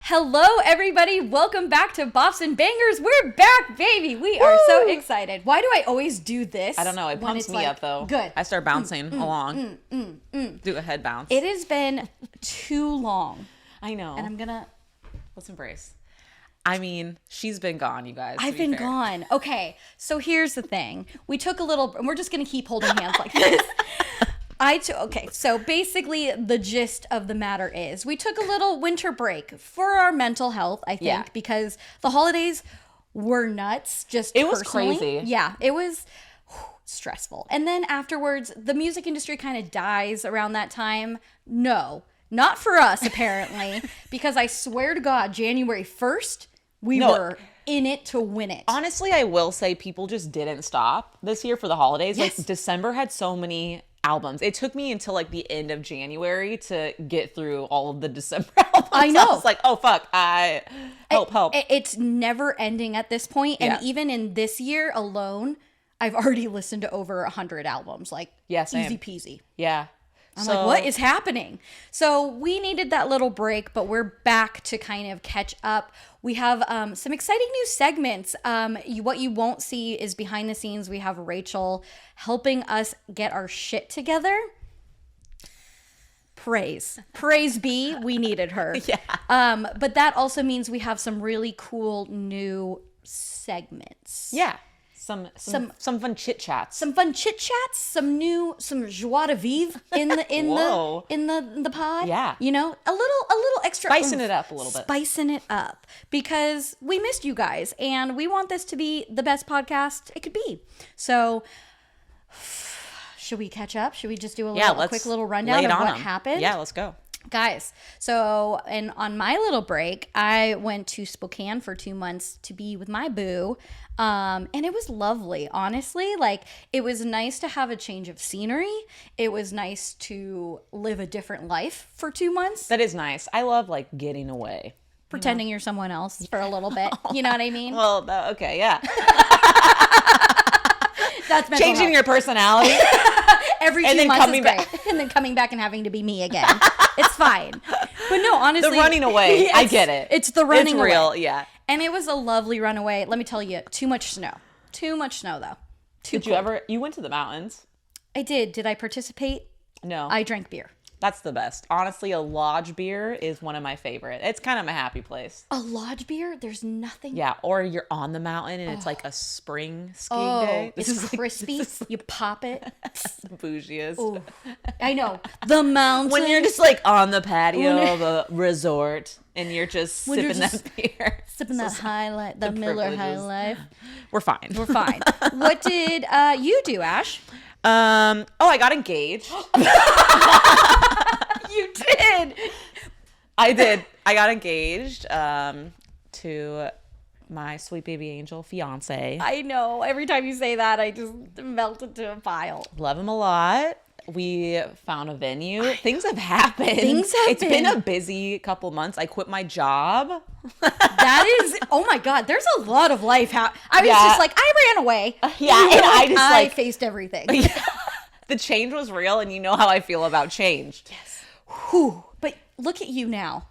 Hello, everybody. Welcome back to Bops and Bangers. We're back, baby. We are so excited. Why do I always do this? I don't know. It pumps me up, though. Good. I start bouncing along. Do a head bounce. It has been too long. I know. And I'm going to... Let's embrace. I mean, she's been gone, you guys. I've been gone. Okay, so here's the thing. We took a little... And we're just going to keep holding hands like this. Okay, so basically the gist of the matter is we took a little winter break for our mental health, I think, because the holidays were nuts. It was crazy. Yeah, it was stressful. And then afterwards, the music industry kind of dies around that time. No, not for us, apparently, because I swear to God, January 1st, we were in it to win it. Honestly, I will say people just didn't stop this year for the holidays. Yes. Like, December had so many albums. It took me until like the end of January to get through all of the December albums. I know. I was like, oh fuck, help. It's never ending at this point. And even in this year alone, I've already listened to over 100 albums. Like, same. easy peasy. Yeah. I'm like, what is happening? So we needed that little break, but we're back to kind of catch up. We have some exciting new segments. What you won't see is behind the scenes, we have Rachel helping us get our shit together. Praise be, we needed her. Yeah. But that also means we have some really cool new segments. Yeah. Some fun chit chats. Some fun chit chats, some joie de vivre in the pod. Yeah. You know, a little extra spicing it up a little bit. Spicing it up because we missed you guys and we want this to be the best podcast it could be. So should we catch up? Should we just do a quick little rundown of what happened? Yeah, let's go. Guys, so on my little break, I went to Spokane for 2 months to be with my boo. And it was lovely, honestly. Like, it was nice to have a change of scenery. It was nice to live a different life for 2 months. That is nice. I love, like, getting away. Pretending you're someone else for a little bit. You know what I mean? Well, okay, yeah. That's changing your personality. Every 2 months is great. And then coming back and having to be me again. It's fine. But no, honestly. The running away. I get it. It's the running away. It's real, yeah. And it was a lovely runaway. Let me tell you, too much snow. Too much snow, though. You went to the mountains? I did. Did I participate? No. I drank beer. That's the best. Honestly, a lodge beer is one of my favorite. It's kind of my happy place. A lodge beer? There's nothing. Yeah, or you're on the mountain and it's like a spring skiing day. It's crispy. You pop it. The bougiest. Ooh. I know. The mountain. When you're just like on the patio of a resort and you're just sipping that beer. Sipping that highlight, the Miller High Life. We're fine. We're fine. What did you do, Ash? I got engaged. You did. I did. I got engaged to my sweet baby angel fiance. I know. Every time you say that, I just melt into a pile. Love him a lot. We found a venue. Things have happened. It's been a busy couple months. I quit my job. That is, oh my God, there's a lot of life. I was just like, I ran away. Yeah, and I faced everything. The change was real, and you know how I feel about change. Yes. Whew. But look at you now.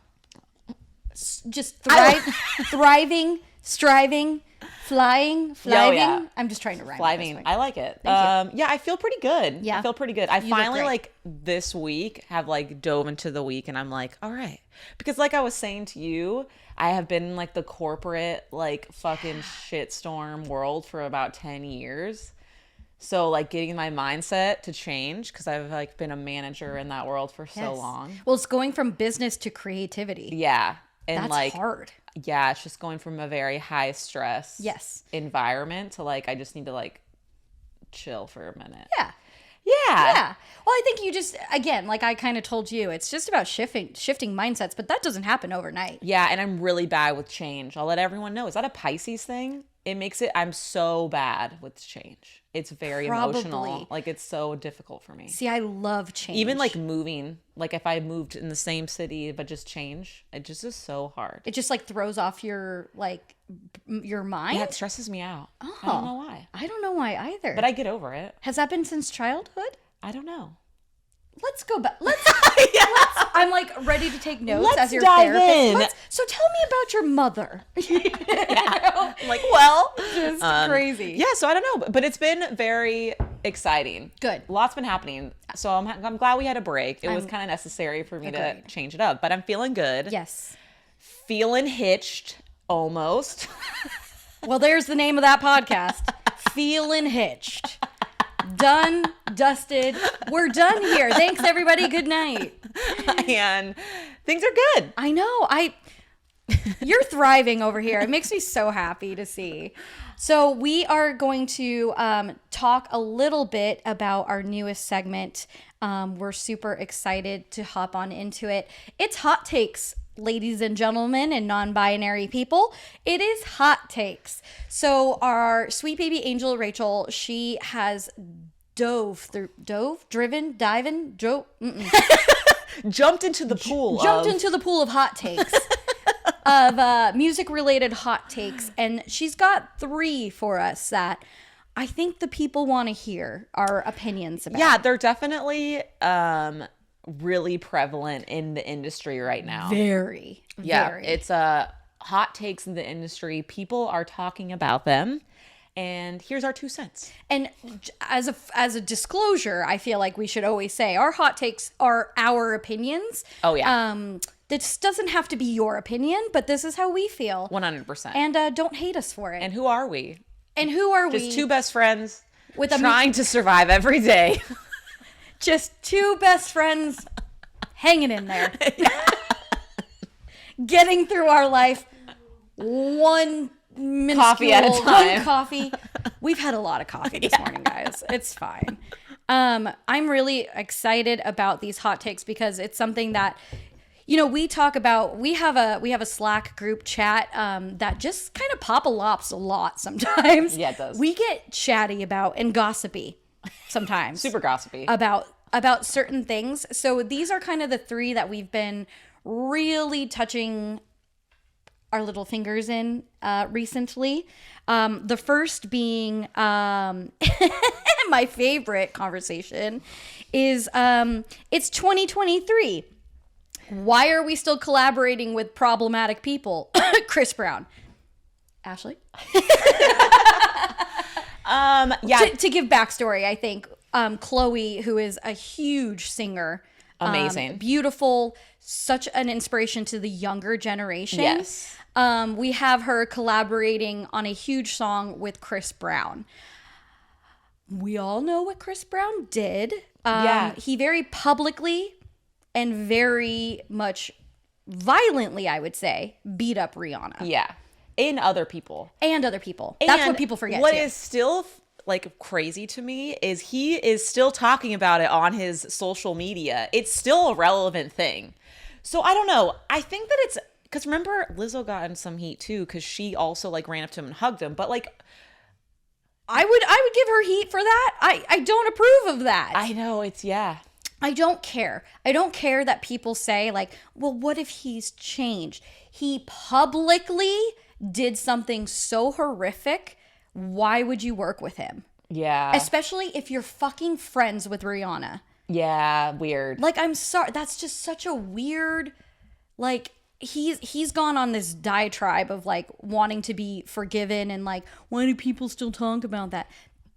Just thriving, striving, flying. Yeah. I'm just trying to rhyme. Thriving. I like it. Yeah, I feel pretty good. Yeah. I feel pretty good. I finally, like, this week have, like, dove into the week, and I'm like, all right. Because, like I was saying to you, I have been in, like, the corporate, like, fucking shitstorm world for about 10 years. So, like, getting my mindset to change because I've, like, been a manager in that world for so long. Well, it's going from business to creativity. Yeah. And, that's like, hard. Yeah, it's just going from a very high stress environment to, like, I just need to, like, chill for a minute. Yeah. Well, I think you just, again, like I kind of told you, it's just about shifting mindsets, but that doesn't happen overnight. Yeah, and I'm really bad with change. I'll let everyone know. Is that a Pisces thing? It makes it, I'm so bad with change. It's very emotional. Like, it's so difficult for me. See, I love change. Even, like, moving. Like, if I moved in the same city but just change, it just is so hard. It just, like, throws off your, like, your mind? Yeah, it stresses me out. Oh. I don't know why. I don't know why either. But I get over it. Has that been since childhood? I don't know. let's go back. Let's, Yeah. I'm like ready to take notes Let's as your dive therapist. in. So tell me about your mother. Yeah. I'm like, well, Just crazy. Yeah, so I don't know, but it's been very exciting. Good. Lots been happening. So I'm glad we had a break. It was kind of necessary for me to Agreed. change it up, but I'm feeling good. Yes. Feeling hitched almost. Well, there's the name of that podcast. Feelin' Hitched. Done, dusted. We're done here. Thanks, everybody. Good night. And things are good. I know. You're thriving over here. It makes me so happy to see. So we are going to talk a little bit about our newest segment. We're super excited to hop on into it. It's Hot Takes, ladies and gentlemen, and non-binary people. It is Hot Takes. So our sweet baby angel Rachel, she has jumped into the pool of hot takes. Of music-related hot takes, and she's got 3 for us that I think the people want to hear our opinions about. Yeah, they're definitely really prevalent in the industry right now. Very. It's hot takes in the industry. People are talking about them, and here's our 2 cents. And as a disclosure, I feel like we should always say our hot takes are our opinions. Oh yeah. This doesn't have to be your opinion, but this is how we feel. 100%. And don't hate us for it. And who are we? Just 2 best friends with trying to survive every day. Just 2 best friends hanging in there. Getting through our life one coffee at a time. One coffee. We've had a lot of coffee this morning, guys. It's fine. I'm really excited about these hot takes because it's something that, you know, we talk about. We have a Slack group chat that just kind of pop-a-lops a lot sometimes. Yeah, it does. We get chatty about and gossipy sometimes. Super gossipy. About certain things. So these are kind of the 3 that we've been really touching our little fingers in recently. The first being my favorite conversation is it's 2023. Why are we still collaborating with problematic people? Chris Brown. Ashley? Yeah. To give backstory, I think Chloe, who is a huge singer, amazing, beautiful, such an inspiration to the younger generation. Yes. We have her collaborating on a huge song with Chris Brown. We all know what Chris Brown did. Yeah. He very publicly and very much violently, I would say, beat up Rihanna. Yeah. And other people. That's what people forget. What too. is still like crazy to me is he is still talking about it on his social media. It's still a relevant thing. So I don't know. I think that it's because remember Lizzo got in some heat too because she also like ran up to him and hugged him. But like I would give her heat for that. I don't approve of that. I know yeah. I don't care. I don't care that people say like, well, what if he's changed? He publicly did something so horrific. Why would you work with him? Yeah. Especially if you're fucking friends with Rihanna. Yeah, weird. Like, I'm sorry. That's just such a weird, like, he's gone on this diatribe of like wanting to be forgiven and like, why do people still talk about that?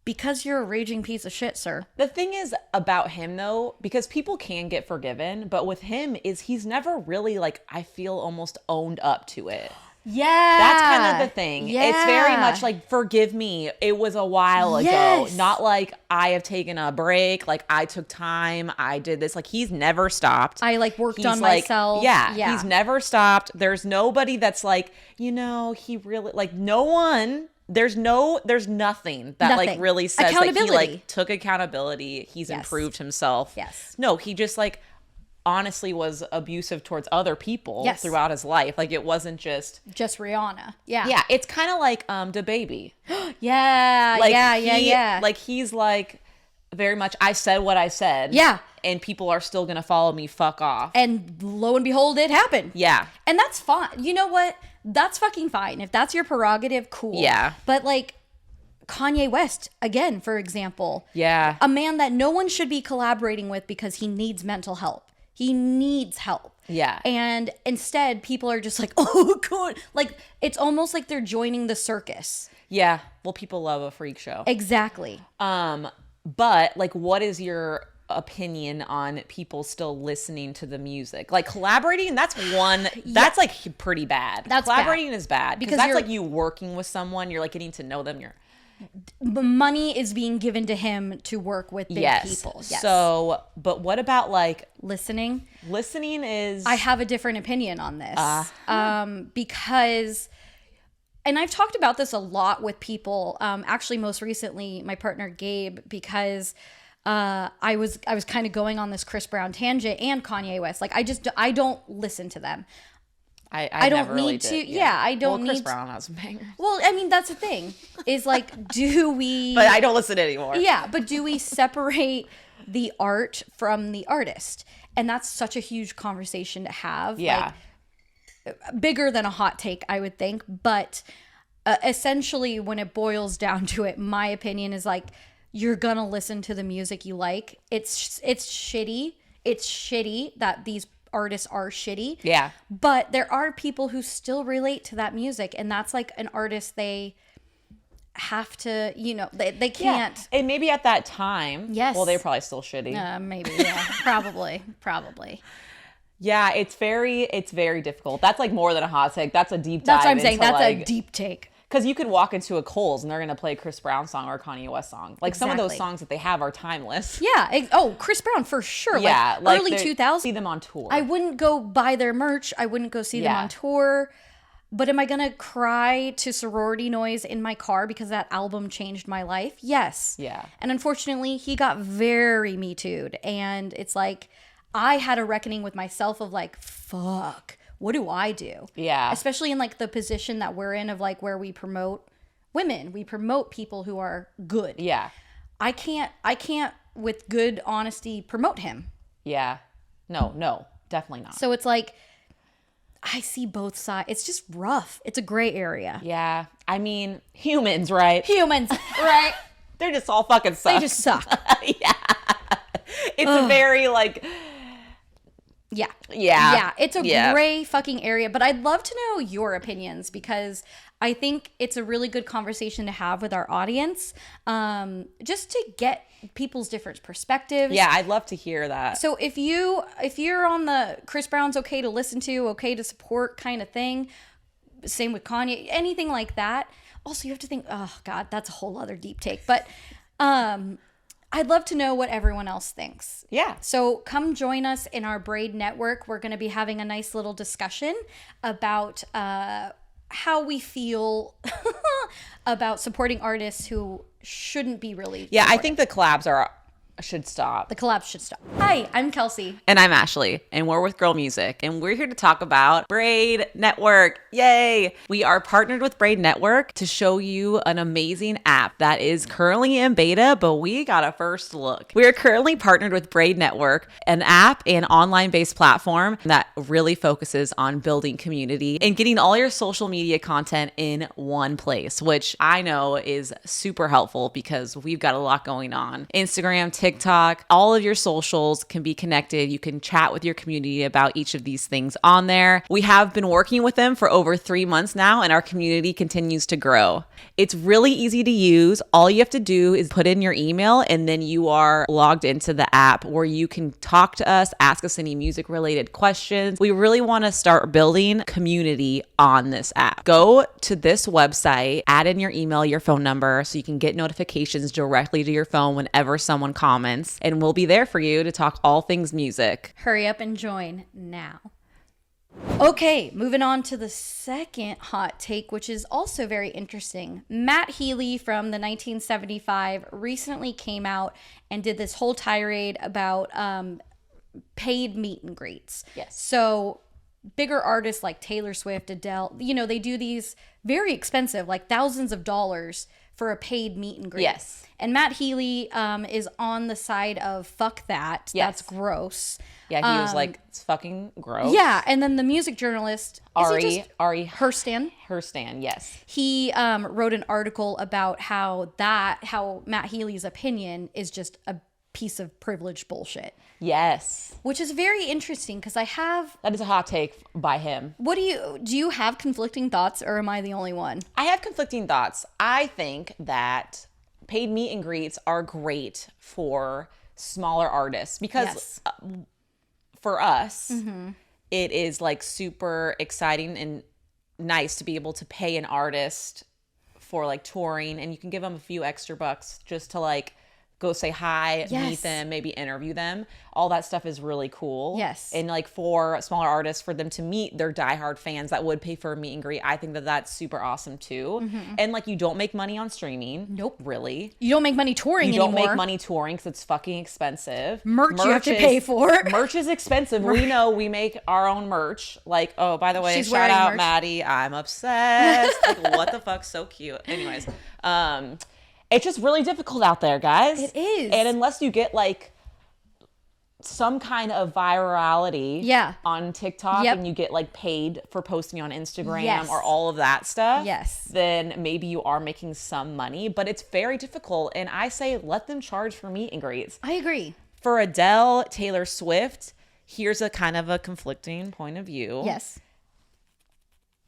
Because you're a raging piece of shit, sir. The thing is about him though, because people can get forgiven, but with him is he's never really like, I feel almost owned up to it. Yeah. That's kind of the thing. Yeah. It's very much like, forgive me. It was a while ago. Not like I have taken a break. Like I took time. I did this. Like he's never stopped. I like worked on like, myself. Yeah. Yeah. He's never stopped. There's nobody that's like, you know, he really like no one. There's nothing that like really says that he like took accountability. He's improved himself. Yes. No, he just like honestly was abusive towards other people throughout his life. Like it wasn't just Rihanna. Yeah. Yeah. It's kind of like the baby. Yeah. Like, Yeah. Like he's like very much, I said what I said. Yeah. And people are still gonna follow me. Fuck off. And lo and behold, it happened. Yeah. And that's fine. You know what? That's fucking fine. If that's your prerogative, cool. Yeah. But like, Kanye West, again, for example. Yeah. A man that no one should be collaborating with because he needs mental help. He needs help. Yeah. And instead, people are just like, oh, God. Like, it's almost like they're joining the circus. Yeah. Well, people love a freak show. Exactly. But like, what is your opinion on people still listening to the music? Like collaborating, that's like pretty bad. Collaborating is bad because that's like you working with someone, you're like getting to know them. Money is being given to him to work with big people. Yes. So, but what about like listening? Listening is... I have a different opinion on this. Because, and I've talked about this a lot with people, actually most recently my partner Gabe, because I was kind of going on this Chris Brown tangent and Kanye West. Like I don't listen to them. I don't need to. Yeah, I don't need. Chris Brown has some bangers. Well, I mean, that's the thing. Is like, do we? But I don't listen anymore. Yeah, but do we separate the art from the artist? And that's such a huge conversation to have. Yeah. Like, bigger than a hot take, I would think. But essentially, when it boils down to it, my opinion is like, you're gonna listen to the music you like. It's shitty. It's shitty that these artists are shitty. Yeah. But there are people who still relate to that music, and that's like an artist they have to, they can't. Yeah. And maybe at that time. Yes. Well, they're probably still shitty. Maybe. Yeah. Probably. Yeah, it's very difficult. That's like more than a hot take. That's a deep dive. That's what I'm saying. That's like, a deep take. Because you could walk into a Kohl's and they're going to play a Chris Brown song or a Kanye West song. Like some of those songs that they have are timeless. Yeah. Chris Brown for sure. Yeah. Like early 2000s. See them on tour. I wouldn't go buy their merch. I wouldn't go see them on tour. But am I going to cry to Sorority Noise in my car because that album changed my life? Yes. Yeah. And unfortunately, he got very Me Too'd. And it's like, I had a reckoning with myself of like, fuck. What do I do? Yeah. Especially in like the position that we're in of like where we promote women. We promote people who are good. Yeah. I can't with good honesty promote him. Yeah. No, definitely not. So it's like, I see both sides. It's just rough. It's a gray area. Yeah. I mean, humans, right? Right? They're just all fucking suck. They just suck. Yeah. It's a very like... Yeah. It's a gray fucking area, but I'd love to know your opinions because I think it's a really good conversation to have with our audience, just to get people's different perspectives. Yeah, I'd love to hear that. So if you're on the Chris Brown's okay to listen to, okay to support kind of thing, same with Kanye, anything like that. Also, you have to think, oh God, that's a whole other deep take, but I'd love to know what everyone else thinks. Yeah. So come join us in our Braid Network. We're going to be having a nice little discussion about how we feel about supporting artists who shouldn't be really. Yeah, supported. I think the collabs should stop. The collabs should stop. Hi, I'm Kelsey. And I'm Ashley. And we're with Girl Music. And we're here to talk about Braid Network. Yay! We are partnered with Braid Network to show you an amazing app that is currently in beta, but we got a first look. We are currently partnered with Braid Network, an app and online-based platform that really focuses on building community and getting all your social media content in one place, which I know is super helpful because we've got a lot going on. Instagram, TikTok, all of your socials can be connected. You can chat with your community about each of these things on there. We have been working with them for over 3 months now, and our community continues to grow. It's really easy to use. All you have to do is put in your email, and then you are logged into the app where you can talk to us, ask us any music related questions. We really want to start building community on this app. Go to this website, add in your email, your phone number, so you can get notifications directly to your phone whenever someone comments, and we'll be there for you to talk all things music. Hurry up and join now. Okay, moving on to the second hot take, which is also very interesting. Matt Healy from the 1975 recently came out and did this whole tirade about paid meet and greets. Yes. So bigger artists like Taylor Swift, Adele, you know, they do these very expensive, like thousands of dollars for a paid meet and greet. Yes. And Matt Healy is on the side of fuck that. Yes. That's gross. Yeah, he was like, it's fucking gross. Yeah, and then the music journalist Ari Herstand, yes. he wrote an article about how Matt Healy's opinion is just a piece of privileged bullshit. Yes. Which is very interesting because that is a hot take by him. do you have conflicting thoughts, or am I the only one? I have conflicting thoughts. I think that paid meet and greets are great for smaller artists because for us, it is like super exciting and nice to be able to pay an artist for like touring, and you can give them a few extra bucks just to like go say hi, meet them, maybe interview them. All that stuff is really cool. Yes. And like for smaller artists, for them to meet their diehard fans that would pay for a meet and greet, I think that that's super awesome too. And like, you don't make money on streaming. Nope. Really. You don't make money touring anymore. You don't make money touring because it's fucking expensive. Merch you have to pay for. Merch is expensive. We know we make our own merch. Like, oh, by the way, She's shout out merch. Maddie. I'm obsessed. Like, what the fuck? So cute. Anyways, it's just really difficult out there, guys. It is. And unless you get like some kind of virality on TikTok and you get like paid for posting on Instagram or all of that stuff, then maybe you are making some money, but it's very difficult. And I say, let them charge for meet and greets. I agree. For Adele, Taylor Swift, here's a kind of a conflicting point of view. Yes.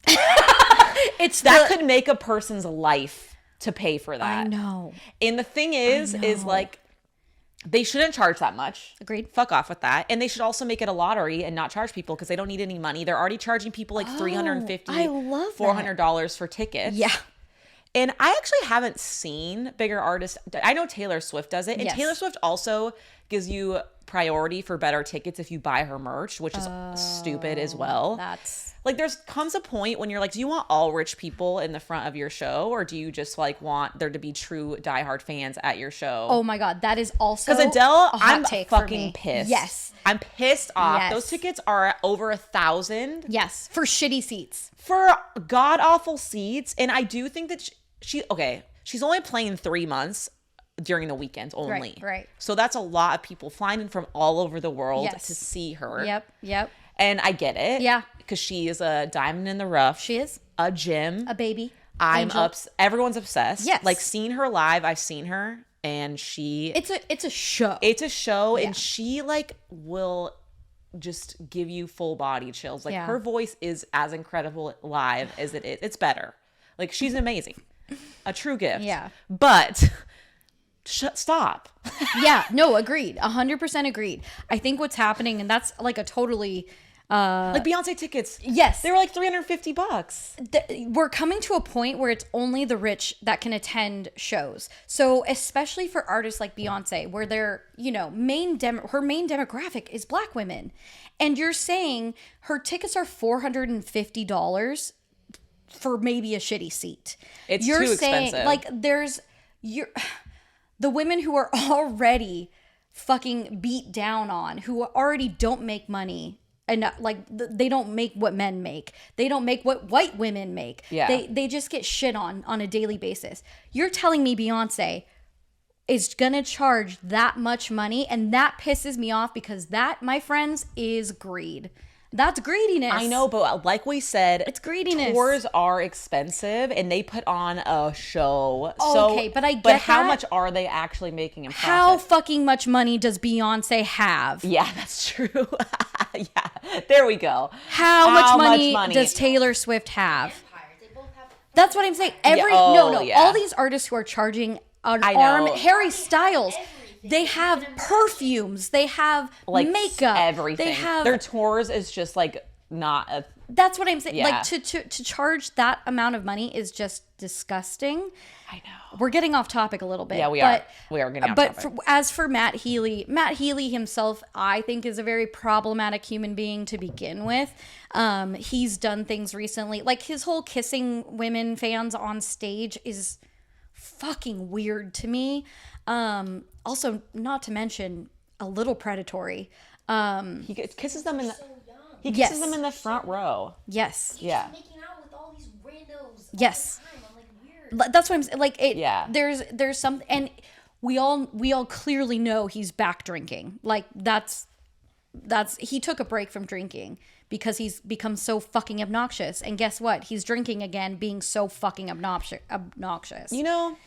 Could make a person's life to pay for that. I know. And the thing is like, they shouldn't charge that much. Agreed. Fuck off with that. And they should also make it a lottery and not charge people because they don't need any money. They're already charging people like $350, $400 for tickets. Yeah. And I actually haven't seen bigger artists. I know Taylor Swift does it. And Taylor Swift also gives you priority for better tickets if you buy her merch, which is stupid as well. That's like, comes a point when you're like, do you want all rich people in the front of your show, or do you just like want there to be true diehard fans at your show? Oh my God, that is also because Adele, a hot I'm take fucking for me. pissed. Yes, I'm pissed off. Yes. Those tickets are over 1,000. Yes, for shitty seats, for god awful seats. And I do think that she's only playing 3 months during the weekends only. Right. So that's a lot of people flying in from all over the world to see her. Yep. And I get it. Yeah. Because she is a diamond in the rough. She is. A gem. A baby. I'm everyone's obsessed. Yes. Like, seeing her live, I've seen her, and it's a show. It's a show, and she like will just give you full body chills. Like, her voice is as incredible live as it is. It's better. Like, she's amazing. A true gift. Yeah. But stop. Yeah, no, agreed. 100% agreed. I think what's happening, and that's like a totally like Beyonce tickets. Yes. They were like $350. We're coming to a point where it's only the rich that can attend shows. So especially for artists like Beyonce, where their, her main demographic is Black women. And you're saying her tickets are $450 for maybe a shitty seat. You're too expensive. Like, the women who are already fucking beat down on, who already don't make money, and like they don't make what men make, they don't make what white women make. Yeah. They just get shit on a daily basis. You're telling me Beyonce is gonna charge that much money, and that pisses me off, because that, my friends, is greed. That's greediness. I know, but like we said, it's greediness. Tours are expensive, and they put on a show. Okay, but I get But how that. much are they actually making in profit? How fucking much money does Beyonce have? Yeah, that's true. Yeah, there we go. How much money does Taylor Swift have? That's what I'm saying. All these artists who are charging an arm, Harry Styles, they have perfumes, they have like makeup, everything. They have their tours is just like not a. That's what I'm saying. Yeah. Like, to charge that amount of money is just disgusting. I know. We're getting off topic a little bit. Yeah, we are. We are getting off topic. But as for Matt Healy himself, I think, is a very problematic human being to begin with. He's done things recently, like his whole kissing women fans on stage is fucking weird to me. Also, not to mention, a little predatory. He kisses them in the. He kisses them in the front row. Yes. Yeah. Making out with all these randos. Yes. All the time. I'm like, weird. That's what I'm saying. Like it. Yeah. There's some, and we all clearly know he's back drinking. Like that's he took a break from drinking because he's become so fucking obnoxious. And guess what? He's drinking again, being so fucking obnoxious. You know.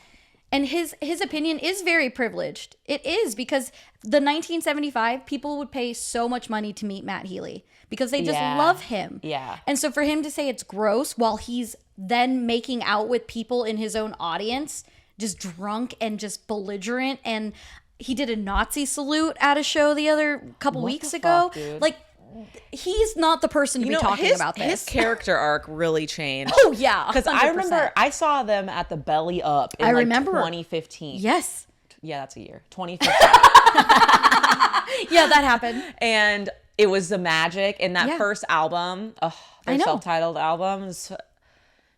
And his opinion is very privileged. It is, because the 1975 people would pay so much money to meet Matt Healy because they just love him. Yeah. And so for him to say it's gross while he's then making out with people in his own audience, just drunk and just belligerent, and he did a Nazi salute at a show the other couple weeks ago. Fuck, dude? Like, he's not the person to be talking about this. His character arc really changed. Oh yeah, because I 100%. remember I saw them at the Belly Up in remember 2015. Yes. Yeah, that's a year. 2015. Yeah, that happened. And it was the magic in that first album. Oh, their self-titled albums.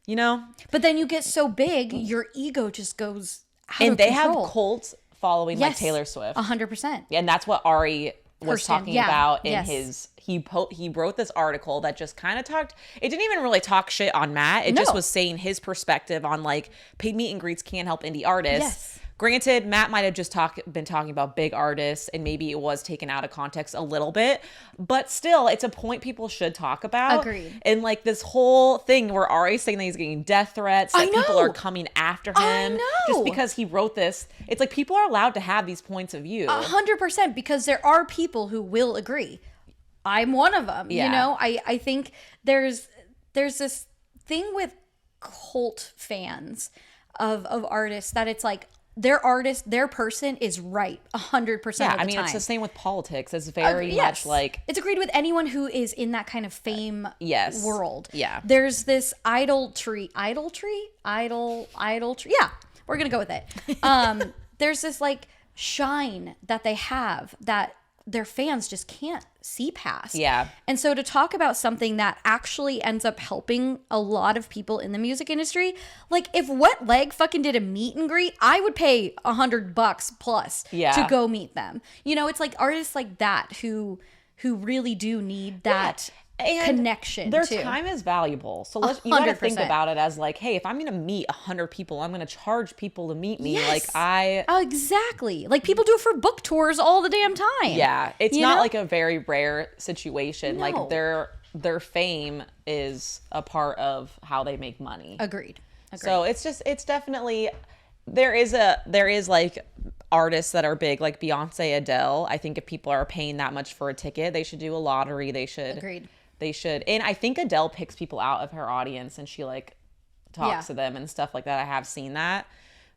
You know? But then you get so big, your ego just goes out And of they control. have cults following like Taylor Swift. 100%. And that's what Ari was talking about in his he wrote this article that just kind of talked, it didn't even really talk shit on Matt. It just was saying his perspective on like paid meet and greets can't help indie artists. Yes. Granted, Matt might have just been talking about big artists, and maybe it was taken out of context a little bit, but still, it's a point people should talk about. Agreed. And like this whole thing where Ari's saying that he's getting death threats, that people are coming after him I know. just because he wrote this. It's like people are allowed to have these points of view. 100%, because there are people who will agree. I'm one of them. Yeah. You know, I think there's this thing with cult fans of artists that it's like, their artist, their person is right 100% of the time. I mean, it's the same with politics. It's very much like... It's agreed with anyone who is in that kind of fame world. Yeah. There's this idolatry. Yeah, we're going to go with it. There's this like shine that they have that their fans just can't see past. Yeah. And so to talk about something that actually ends up helping a lot of people in the music industry, like if Wet Leg fucking did a meet and greet, I would pay $100 plus to go meet them. You know, it's like artists like that who really do need that connection. Their too. time is valuable. So you got to think about it as like, hey, if I'm going to meet 100 people, I'm going to charge people to meet me. Yes. Like exactly. Like people do it for book tours all the damn time. Yeah. It's not know? like a very rare situation. No. Like their fame is a part of how they make money. Agreed. So it's definitely, there is like artists that are big, like Beyonce, Adele. I think if people are paying that much for a ticket, they should do a lottery. Agreed. They should. And I think Adele picks people out of her audience and she like talks to them and stuff like that. I have seen that.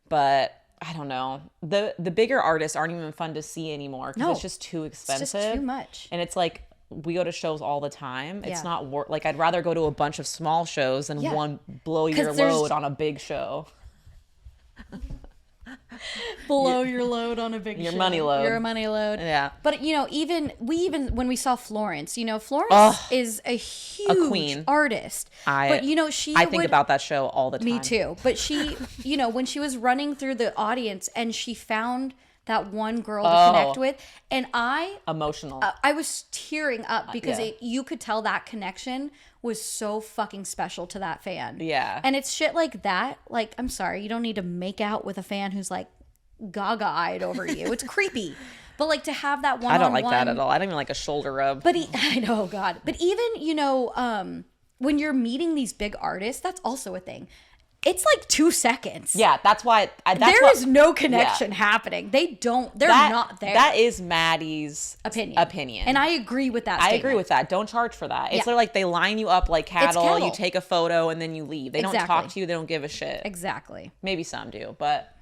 But I don't know. The bigger artists aren't even fun to see anymore because it's just too expensive. It's just too much. And it's like, we go to shows all the time. It's not like I'd rather go to a bunch of small shows than one blow your load on a big show. Blow your load on a big your show. money load. Your money load. Yeah. But you know, even when we saw Florence, you know, Florence is a huge queen. Artist. But you know, I think about that show all the time. Me too. But she, you know, when she was running through the audience and she found that one girl to connect with, and emotional. I was tearing up because you could tell that connection was so fucking special to that fan. Yeah. And it's shit like that. Like, I'm sorry, you don't need to make out with a fan who's like gaga-eyed over you. It's creepy. But like to have that one-on-one. I don't like that at all. I don't even like a shoulder rub. But I know, God. But even, you know, when you're meeting these big artists, that's also a thing. It's like 2 seconds. Yeah, that's why. There is no connection happening. They're not there. That is Maddie's opinion. And I agree with that statement. I agree with that. Don't charge for that. It's like they line you up like cattle. You take a photo and then you leave. They don't talk to you. They don't give a shit. Exactly. Maybe some do, but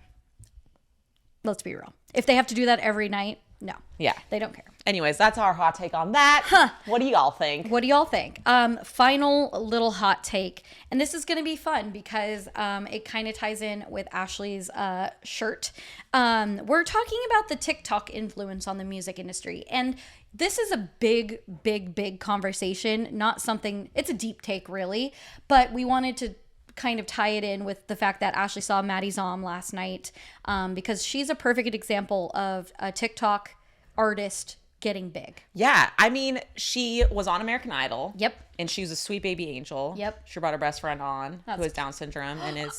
let's be real. If they have to do that every night, no. Yeah. They don't care. Anyways, that's our hot take on that. What do y'all think? What do y'all think? Final little hot take. And this is going to be fun because it kind of ties in with Ashley's shirt. We're talking about the TikTok influence on the music industry. And this is a big, big, big conversation. Not something, it's a deep take really. But we wanted to kind of tie it in with the fact that Ashley saw Maddie Zom last night because she's a perfect example of a TikTok artist getting big. Yeah. I mean, she was on American Idol. Yep. And she was a sweet baby angel. Yep. She brought her best friend on who has Down syndrome and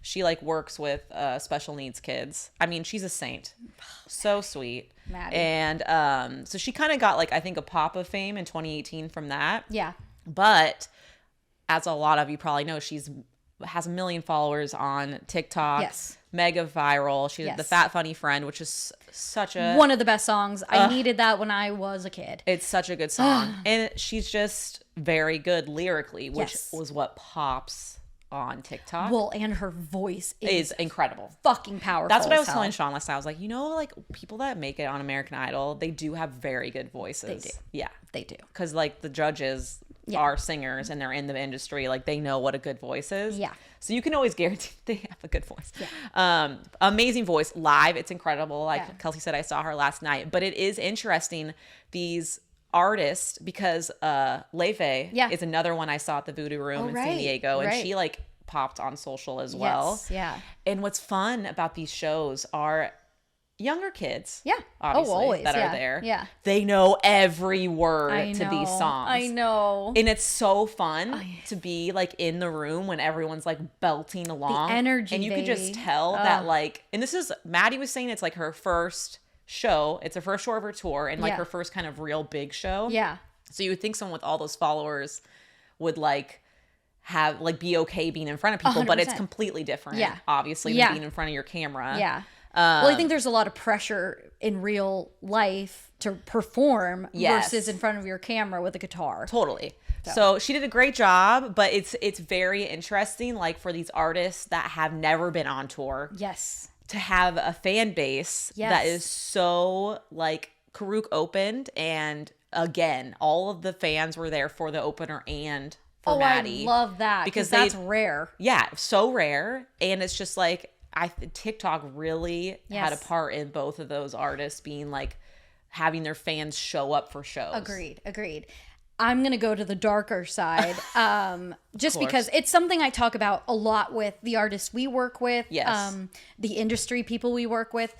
she like works with special needs kids. I mean, she's a saint. So sweet. Maddie. And so she kind of got like, I think, a pop of fame in 2018 from that. Yeah. But as a lot of you probably know, has 1 million followers on TikTok. Yes. Mega viral. She did the Fat Funny Friend, which is such a one of the best songs. I needed that when I was a kid. It's such a good song. And she's just very good lyrically, which was what pops on TikTok. Well, and her voice is incredible. Fucking powerful. That's what I was telling Sean last night. I was like, like people that make it on American Idol, they do have very good voices. They do. Yeah. They do. Because like the judges are singers and they're in the industry. Like they know what a good voice is. Yeah. So you can always guarantee they have a good voice. Yeah. Amazing voice. Live, it's incredible. Like Kelsey said, I saw her last night. But it is interesting, these artists, because Blvck is another one I saw at the Voodoo Room in San Diego. And she like popped on social as well. Yeah. And what's fun about these shows are younger kids. Yeah. Obviously, always. that are there. Yeah. They know every word to these songs. I know. And it's so fun to be like in the room when everyone's like belting along. The energy. And you could just tell that like, and this is, Maddie was saying it's like her first show. It's her first show of her tour and like her first kind of real big show. Yeah. So you would think someone with all those followers would like have like be okay being in front of people, 100%. but it's completely different. Yeah. Obviously, than being in front of your camera. Yeah. Well, I think there's a lot of pressure in real life to perform versus in front of your camera with a guitar. Totally. So she did a great job, but it's very interesting, like for these artists that have never been on tour. Yes. To have a fan base that is so like Karuk opened, and again, all of the fans were there for the opener and for Maddie. I love that because that's rare. Yeah, so rare, and it's just like TikTok really had a part in both of those artists being like having their fans show up for shows. Agreed. I'm going to go to the darker side just because it's something I talk about a lot with the artists we work with, the industry people we work with.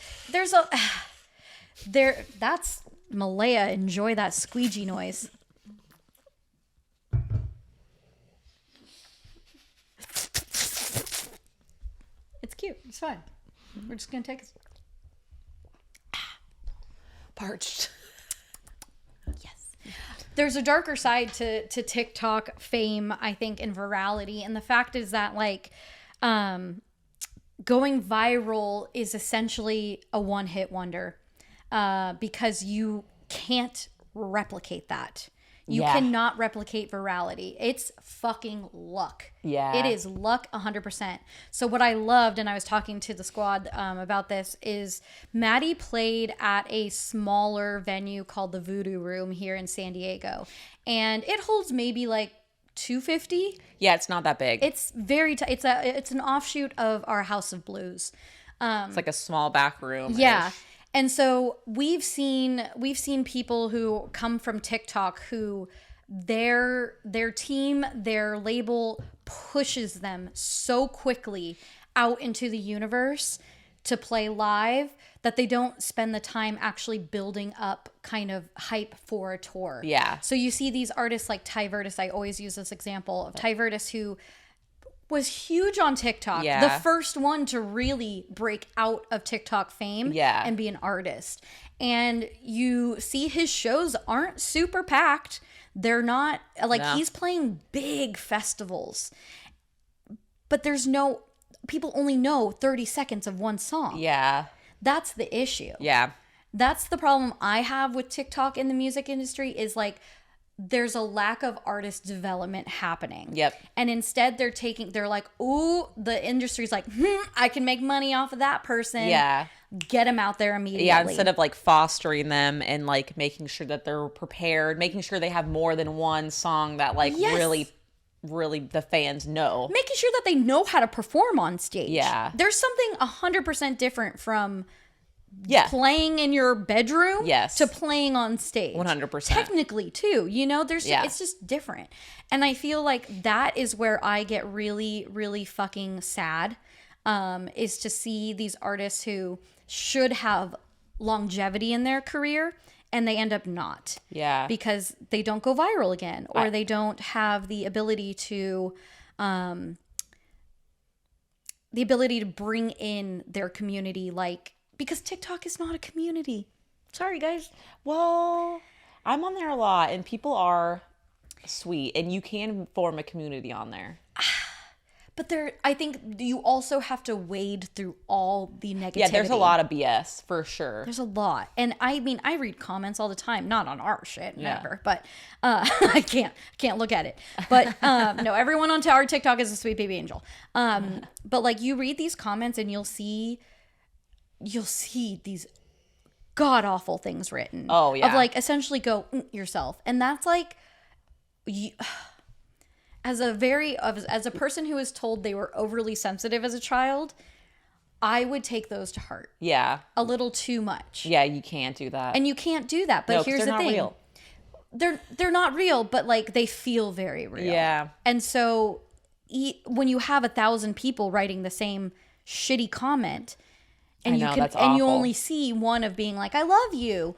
That's Malaya. Enjoy that squeegee noise. It's cute. It's fine. We're just going to take it. Parched. Yes. There's a darker side to TikTok fame, I think, and virality. And the fact is that, like, going viral is essentially a one-hit wonder because you can't replicate that. You cannot replicate virality. It's fucking luck. Yeah. It is luck 100%. So what I loved, and I was talking to the squad about this, is Maddie played at a smaller venue called the Voodoo Room here in San Diego. And it holds maybe like 250. Yeah, it's not that big. It's very, it's an offshoot of our House of Blues. It's like a small back room. Yeah. And so we've seen people who come from TikTok who their team, their label pushes them so quickly out into the universe to play live that they don't spend the time actually building up kind of hype for a tour. Yeah. So you see these artists like Ty Vertis. I always use this example of Ty Vertis, who was huge on TikTok. Yeah. The first one to really break out of TikTok fame and be an artist. And you see his shows aren't super packed. They're not like he's playing big festivals. But people only know 30 seconds of one song. Yeah. That's the issue. Yeah. That's the problem I have with TikTok in the music industry is like there's a lack of artist development happening. Yep. And instead they're like, ooh, the industry's like, I can make money off of that person. Yeah. Get them out there immediately. Yeah, instead of like fostering them and like making sure that they're prepared, making sure they have more than one song that like really the fans know. Making sure that they know how to perform on stage. Yeah. There's something 100% different from playing in your bedroom to playing on stage. 100%. Technically too, it's just different. And I feel like that is where I get really, really fucking sad, is to see these artists who should have longevity in their career and they end up not. Yeah. Because they don't go viral again, or I- they don't have the ability to bring in their community, like, because TikTok is not a community. Sorry, guys. Well, I'm on there a lot, and people are sweet, and you can form a community on there. But I think you also have to wade through all the negativity. Yeah, there's a lot of BS for sure. There's a lot. And I mean, I read comments all the time, not on our shit, Yeah. never, but I can't look at it. But no, everyone on our TikTok is a sweet baby angel. But like, you read these comments and you'll see these god awful things written. Oh, yeah. Of like, essentially go yourself. And that's like, as a person who was told they were overly sensitive as a child, I would take those to heart. Yeah. A little too much. Yeah, you can't do that. And you can't do that. But No, 'cause here's they're the not thing. real. They're not real, but like, they feel very real. Yeah. And so when you have 1,000 people writing the same shitty comment, and that's and you awful. only see one of being like, I love you.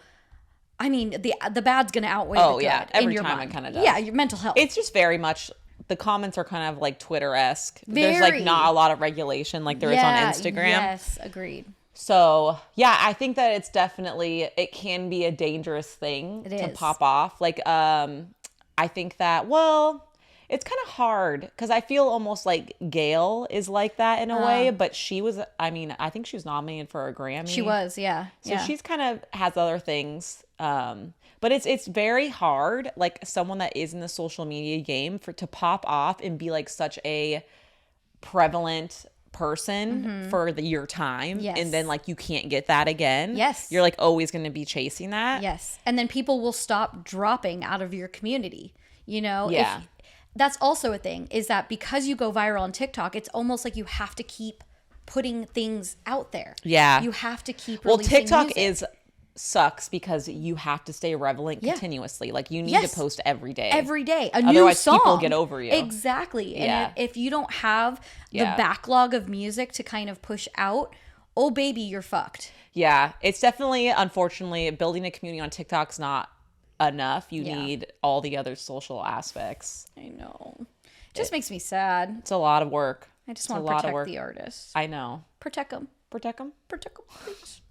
I mean, the bad's gonna outweigh the good. Yeah. In Every your time mind. it kind of does. Yeah, your mental health. It's just very much, the comments are kind of like Twitter-esque. There's like Very. not a lot of regulation like there is on Instagram. Yes, agreed. So yeah, I think that it's definitely, it can be a dangerous thing to is. pop off. Like, I think that, well, it's kind of hard because I feel almost like Gail is like that in a way, but she was, I mean, I think she was nominated for a Grammy. She was, yeah. So she's kind of has other things. But it's very hard, like someone that is in the social media game, to pop off and be like such a prevalent person for your time. Yes. And then like you can't get that again. Yes. You're like always going to be chasing that. Yes. And then people will stop dropping out of your community, you know? Yeah. That's also a thing, is that because you go viral on TikTok, it's almost like you have to keep putting things out there. Yeah. You have to keep Well, releasing TikTok music. sucks because you have to stay relevant Yeah. continuously. Like you need Yes. to post every day. Every day, a new Otherwise, song. people get over you. Exactly. And Yeah. if you don't have the Yeah. backlog of music to kind of push out, oh baby, you're fucked. Yeah, it's definitely, unfortunately, building a community on TikTok's not enough. You Yeah. need all the other social aspects. I know. It just makes me sad. It's a lot of work. I just It's a want to lot of protect work. the artists. I know. Protect them. Protect them. Protect them, please.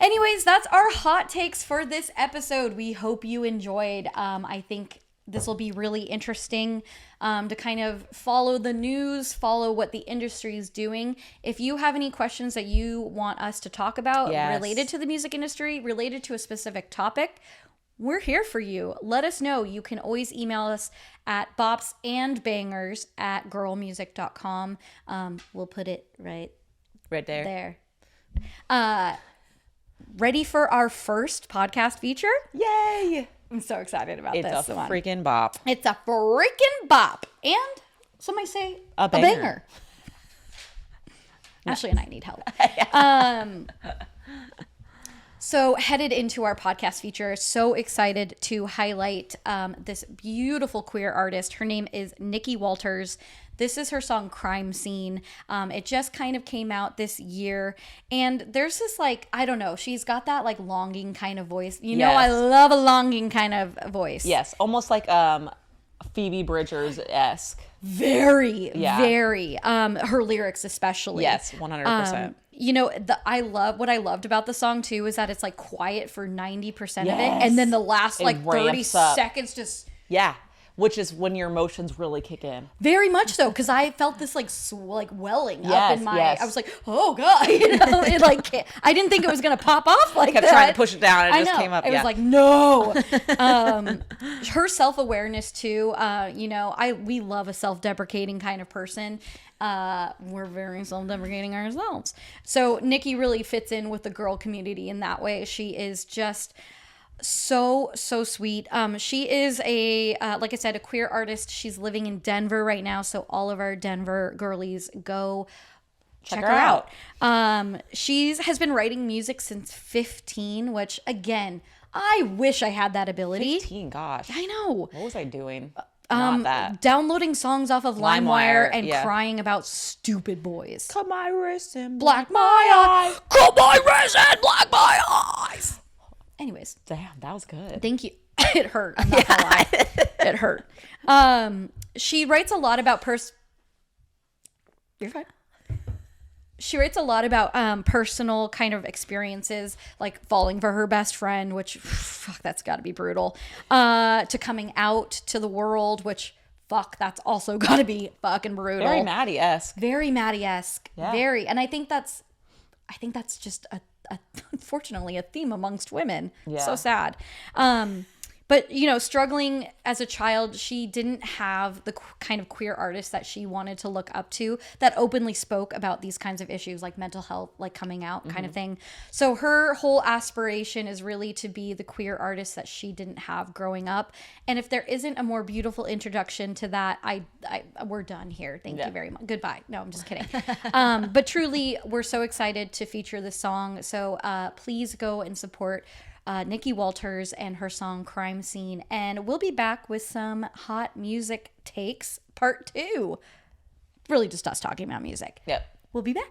Anyways, that's our hot takes for this episode. We hope you enjoyed. I think this will be really interesting to kind of follow the news, follow what the industry is doing. If you have any questions that you want us to talk about related to the music industry, related to a specific topic, we're here for you. Let us know. You can always email us at bopsandbangers@girlmusic.com. We'll put it right There. there. Ready for our first podcast feature? Yay! I'm so excited about It's this a one. freaking bop. It's a freaking bop. And some might say A banger. Ashley and I need help. So headed into our podcast feature, so excited to highlight this beautiful queer artist. Her name is Nicki Walters. This is her song Crime Scene. It just kind of came out this year. And there's this like, I don't know, she's got that like longing kind of voice. You know, Yes. I love a longing kind of voice. Yes, almost like Phoebe Bridgers-esque. Very, Yeah. very. Her lyrics especially. Yes, 100%. You know, what I loved about the song too is that it's like quiet for 90% of it, Yes. and then the last It like 30 ramps up. seconds just Yeah, which is when your emotions really kick in. very much so, because I felt this like like welling up Yes, in my. yes. I was like, oh god, you know, it like I didn't think it was gonna pop off like Kept that. trying to push it down and it I just know. came up. It Yeah. was like no. Her self-awareness too. You know, we love a self-deprecating kind of person. We're very self-deprecating ourselves. So Nicki really fits in with the girl community in that way. She is just so sweet. She is a like I said, a queer artist. She's living in Denver right now, so all of our Denver girlies go check her out. She has been writing music since 15, which again, I wish I had that ability. 15, gosh. I know. What was I doing? Not that. Downloading songs off of LimeWire LimeWire, and yeah. crying about stupid boys. Cut my wrist and Black my eyes. Cut my wrist and black my eyes. Anyways. Damn, that was good. Thank you. It hurt. I'm not gonna lie. It hurt. She writes a lot about You're fine. She writes a lot about personal kind of experiences, like falling for her best friend, which fuck, that's got to be brutal. To coming out to the world, which fuck, that's also got to be fucking brutal. Very Maddie-esque. Very Maddie-esque. Yeah. Very, and I think that's just a unfortunately a theme amongst women. Yeah. So sad. But, you know, struggling as a child, she didn't have the kind of queer artists that she wanted to look up to that openly spoke about these kinds of issues like mental health, like coming out kind of thing. So her whole aspiration is really to be the queer artist that she didn't have growing up. And if there isn't a more beautiful introduction to that, we're done here. Thank you very much. Goodbye. No, I'm just kidding. But truly, we're so excited to feature this song. So please go and support Nicki Walters and her song Crime Scene. And we'll be back with some hot music takes, part 2. Really just us talking about music. Yep. We'll be back.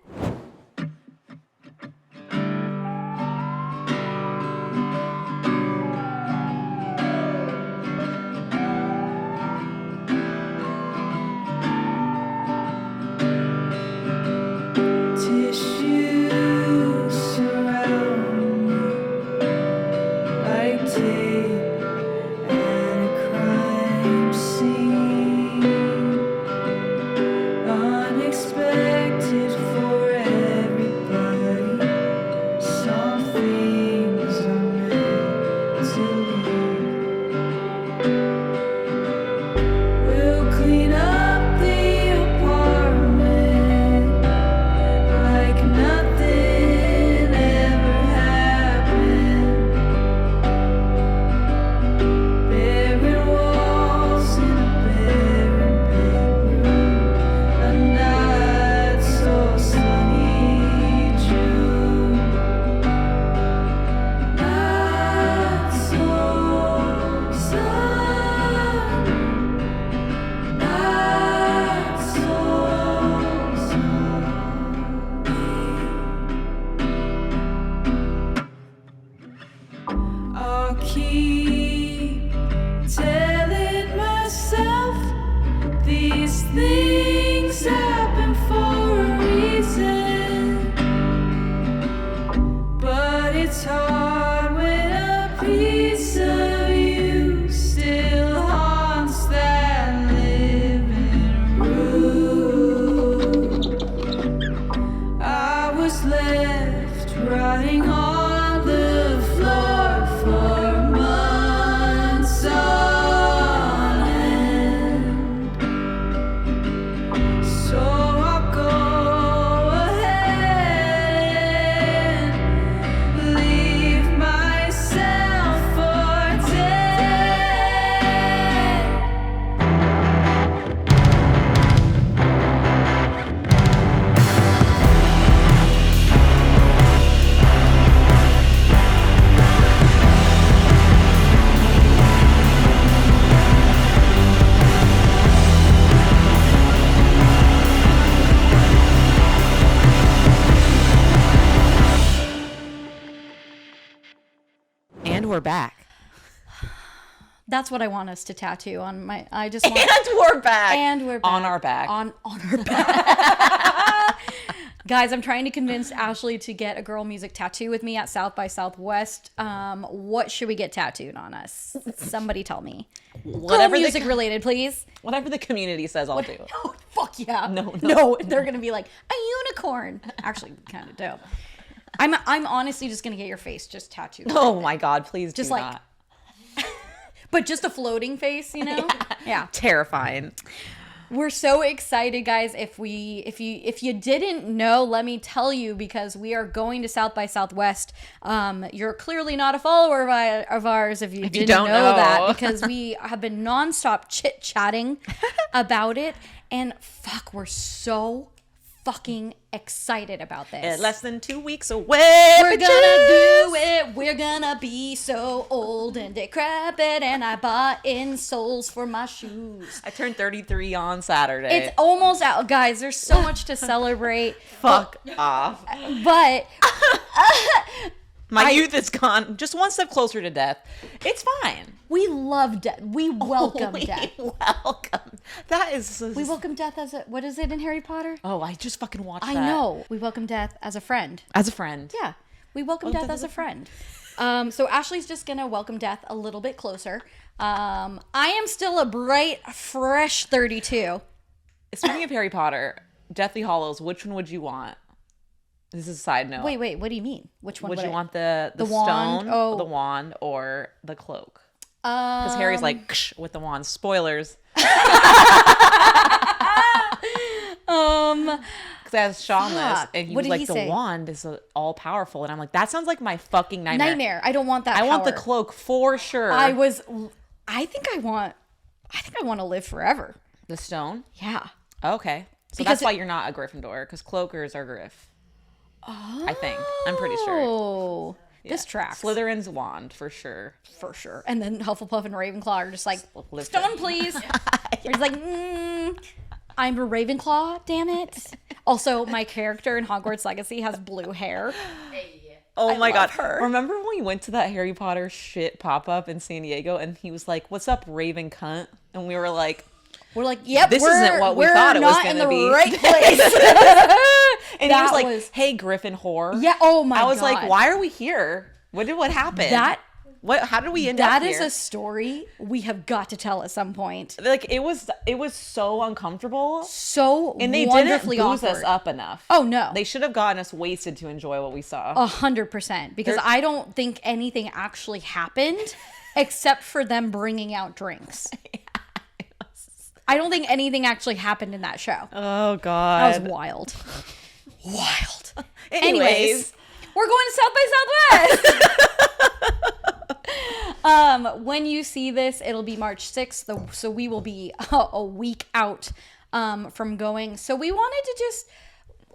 We're back. That's what I want us to tattoo on my. I just want. And we're back. And we're back. On our back. On our back. Guys, I'm trying to convince Ashley to get a girl music tattoo with me at South by Southwest. What should we get tattooed on us? Somebody tell me. Whatever girl music related, please. Whatever the community says, I'll do. Oh, fuck yeah. No. They're gonna be like a unicorn. Actually, kind of dope. I'm honestly just gonna get your face just tattooed. Oh my god, please just do like, not. But just a floating face, you know? Yeah. Terrifying. We're so excited, guys. If you didn't know, let me tell you, because we are going to South by Southwest. You're clearly not a follower of ours if you didn't know that, because we have been nonstop chit-chatting about it. And fuck, we're so fucking excited about this. Less than 2 weeks away. We're gonna do it. We're gonna be so old and decrepit. And I bought insoles for my shoes. I turned 33 on Saturday. It's almost out, guys. There's so much to celebrate. Fuck off. But My youth is gone. Just one step closer to death. It's fine. We love death. We welcome death. Welcome. That is. We welcome death as a, what is it in Harry Potter? Oh, I just fucking watched that. I know. We welcome death as a friend. As a friend. Yeah. We welcome death as a friend. So Ashley's just going to welcome death a little bit closer. I am still a bright, fresh 32. Speaking of Harry Potter, Deathly Hallows, which one would you want? This is a side note. Wait, what do you mean? Which one would you I... want the wand? stone, Oh. the wand, or the cloak? Because Harry's like ksh, with the wand. Spoilers. Because I was Sean this, and he What was did like, he the say? wand is all powerful, and I'm like, that sounds like my fucking nightmare. I don't want that. I want the power. cloak for sure. I think I want to live forever. The stone. Yeah. Okay, so Because that's why you're not a Gryffindor, because cloakers are Griff. I think. I'm pretty sure. Oh, this tracks. Slytherin's wand for sure. For sure. And then Hufflepuff and Ravenclaw are just like, Live stone, please. He's like, I'm a Ravenclaw, damn it. Also, my character in Hogwarts Legacy has blue hair. Oh my god. love her. Remember when we went to that Harry Potter shit pop-up in San Diego and he was like, "What's up, Raven cunt?" And we were like, We're like, yep, This isn't what we we're thought it was not gonna in the be. right place. and he was like, "Hey, Griffin whore." Yeah, oh my I was God. like, "Why are we here? What happened? How did we end up That here?" is a story we have got to tell at some point. Like it was so uncomfortable. So And they didn't wonderfully booze awkward. us up enough. Oh no. They should have gotten us wasted to enjoy what we saw. 100%, because I don't think anything actually happened except for them bringing out drinks. I don't think anything actually happened in that show. Oh god. That was wild. Wild. Anyways, we're going to South by Southwest. When you see this, it'll be March 6th, so we will be a week out from going. So we wanted to just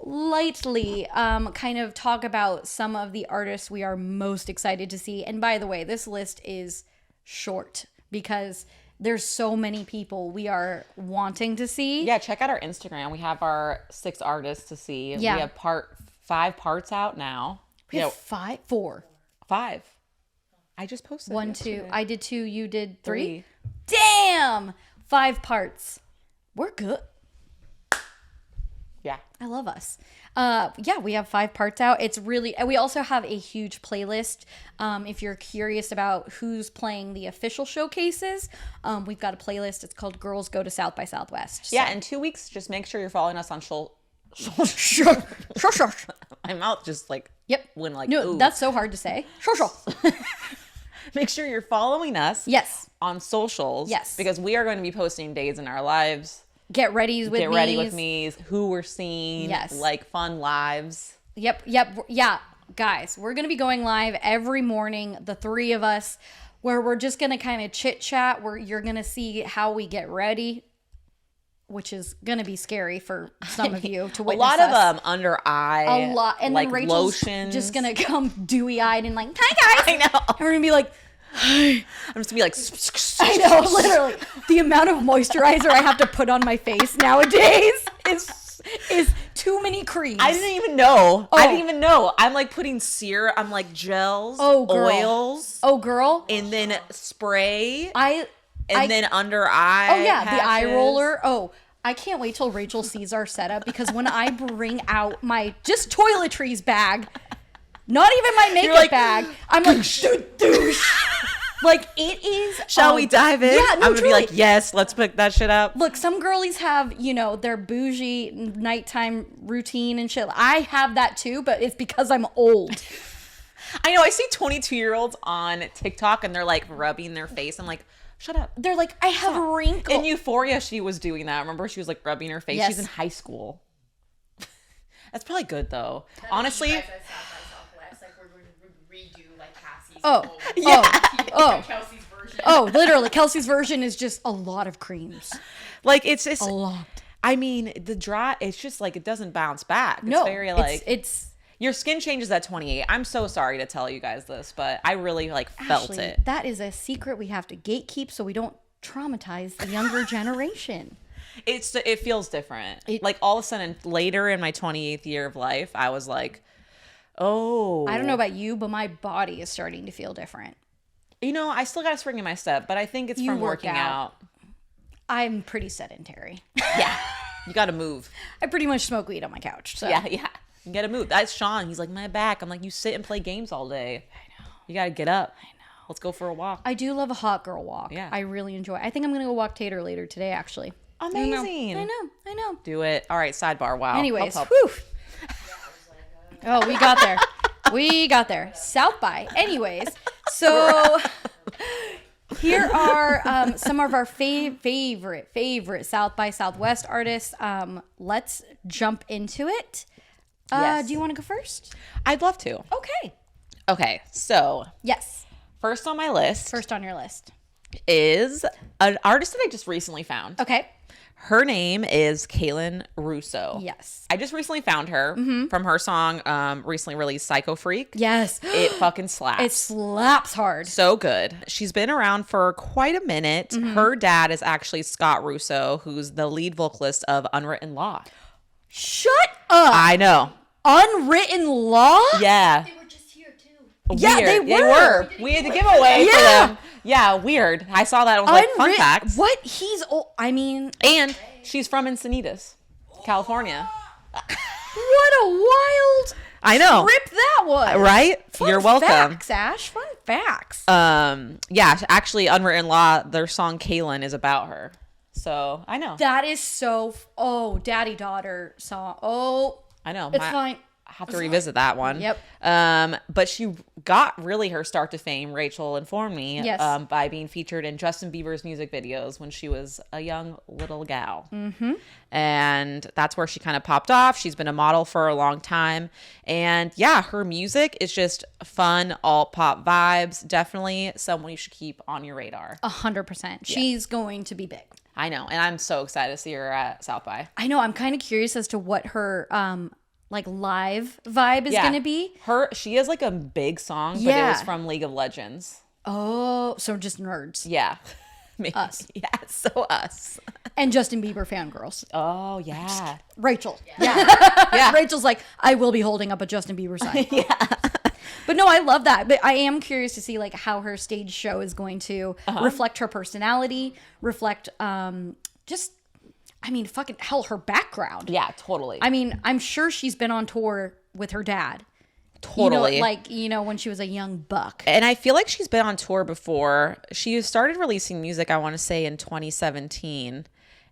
lightly kind of talk about some of the artists we are most excited to see. And by the way, this list is short because there's so many people we are wanting to see. yeah, check out our Instagram. We have our 6 artists to see. Yeah. We have 5 parts out now. We have 4. 5. I just posted 1, yesterday. 2. I did 2. You did 3. 3. Damn! 5 parts. We're good. Yeah. I love us. Yeah, we have 5 parts out. It's really, we also have a huge playlist. If you're curious about who's playing the official showcases, we've got a playlist. It's called Girls Go to South by Southwest. Yeah, in 2 weeks, just make sure you're following us on Sure. My mouth just like Yep. went like, No, ooh. that's so hard to say. Sure. Make sure you're following us. Yes. On socials. Yes. Because we are going to be posting days in our lives. Get ready with me. Get ready with me. Who we're seeing. Yes. Like fun lives. Yep. Yeah, guys, we're going to be going live every morning, the 3 of us, where we're just going to kind of chit chat, where you're going to see how we get ready, which is going to be scary for some of you to A witness lot us. of under eye. A lot. And like then Rachel's lotions. just going to come dewy-eyed and like, hi, guys. I know. And we're going to be like, I'm just gonna be like, I know, literally. The amount of moisturizer I have to put on my face nowadays is too many creams. I didn't even know. Oh. I didn't even know. I'm like putting serum. I'm like gels, Oh, girl. oils, Oh, girl. and then spray, I then under eye. Oh yeah, the eye patches. roller. Oh, I can't wait till Rachel sees our setup, because when I bring out my just toiletries bag, not even my makeup like, bag, I'm like, douche. Like, it is. Shall we dive in? Yeah, no, I'm gonna truly. be like, yes, let's pick that shit up. Look, some girlies have, their bougie nighttime routine and shit. I have that too, but it's because I'm old. I know. I see 22-year-olds on TikTok and they're like rubbing their face. I'm like, shut up. They're like, I have wrinkles. In Euphoria, she was doing that. Remember, she was like rubbing her face. Yes. She's in high school. That's probably good though. Honestly. You guys at South by Southwest, like we're going to redo like Cassie's. Oh, whole- oh, Kelsey's version. oh, literally, Kelsey's version is just a lot of creams. Like it's just A lot. I mean, the dry, it's just like it doesn't bounce back. It's No, very like it's your skin changes at 28. I'm so sorry to tell you guys this, but I really like felt Ashley, it. that is a secret we have to gatekeep so we don't traumatize the younger generation. It feels different. Like all of a sudden later in my 28th year of life, I was like, Oh. I don't know about you, but my body is starting to feel different. You know, I still got a spring in my step, but I think it's You from work working out. out. I'm pretty sedentary. Yeah. You got to move. I pretty much smoke weed on my couch. So. Yeah. You got to move. That's Sean. He's like, my back. I'm like, you sit and play games all day. I know. You got to get up. I know. Let's go for a walk. I do love a hot girl walk. Yeah. I really enjoy. I think I'm gonna go walk Tater later today. Actually. Amazing. I know. Do it. All right. Sidebar. Wow. Anyways, Help. whew. Oh, we got there. We got there. South by. Anyways, so here are some of our favorite South by Southwest artists. Let's jump into it. Yes. Do you want to go first? I'd love to. Okay. So Yes. first on my list First on your list. is an artist that I just recently found. Okay. Her name is Cailin Russo. Yes. I just recently found her from her song recently released Psycho Freak. Yes. It fucking slaps. It slaps hard. So good. She's been around for quite a minute. Her dad is actually Scott Russo, who's the lead vocalist of Unwritten Law. Shut up. I know. Unwritten Law? Yeah. They were just here too. Yeah, Weird. they were. We had to give away for them. Yeah, weird. I saw that. I was like, fun facts. What? He's old. I mean, And she's from Encinitas, California. what a wild I know. trip that was. Right? Fun You're welcome. Facts, Ash. Fun facts. Yeah, actually, Unwritten Law, their song Cailin is about her. So I know. That is so. Oh, daddy daughter song. Oh, I know. it's fine. I have to revisit that one. Yep. But she got really her start to fame, Rachel informed me, Yes. by being featured in Justin Bieber's music videos when she was a young little gal. Mm-hmm. And that's where she kind of popped off. She's been a model for a long time. And yeah, her music is just fun, alt pop vibes. Definitely someone you should keep on your radar. 100%. She's going to be big. I know. And I'm so excited to see her at South by. I know. I'm kind of curious as to what her like live vibe is going to be. She has like a big song, but it Yeah. was from League of Legends. Oh, so just nerds. Yeah. Maybe. Us. Yeah, so us. And Justin Bieber fangirls. Oh, yeah. Rachel. Yeah. Rachel's like, I will be holding up a Justin Bieber sign. But no, I love that. But I am curious to see like how her stage show is going to reflect her personality, reflect just, I mean, fucking hell, her background. Yeah, totally. I mean, I'm sure she's been on tour with her dad. Totally. You know, when she was a young buck. And I feel like she's been on tour before. She started releasing music, I want to say, in 2017.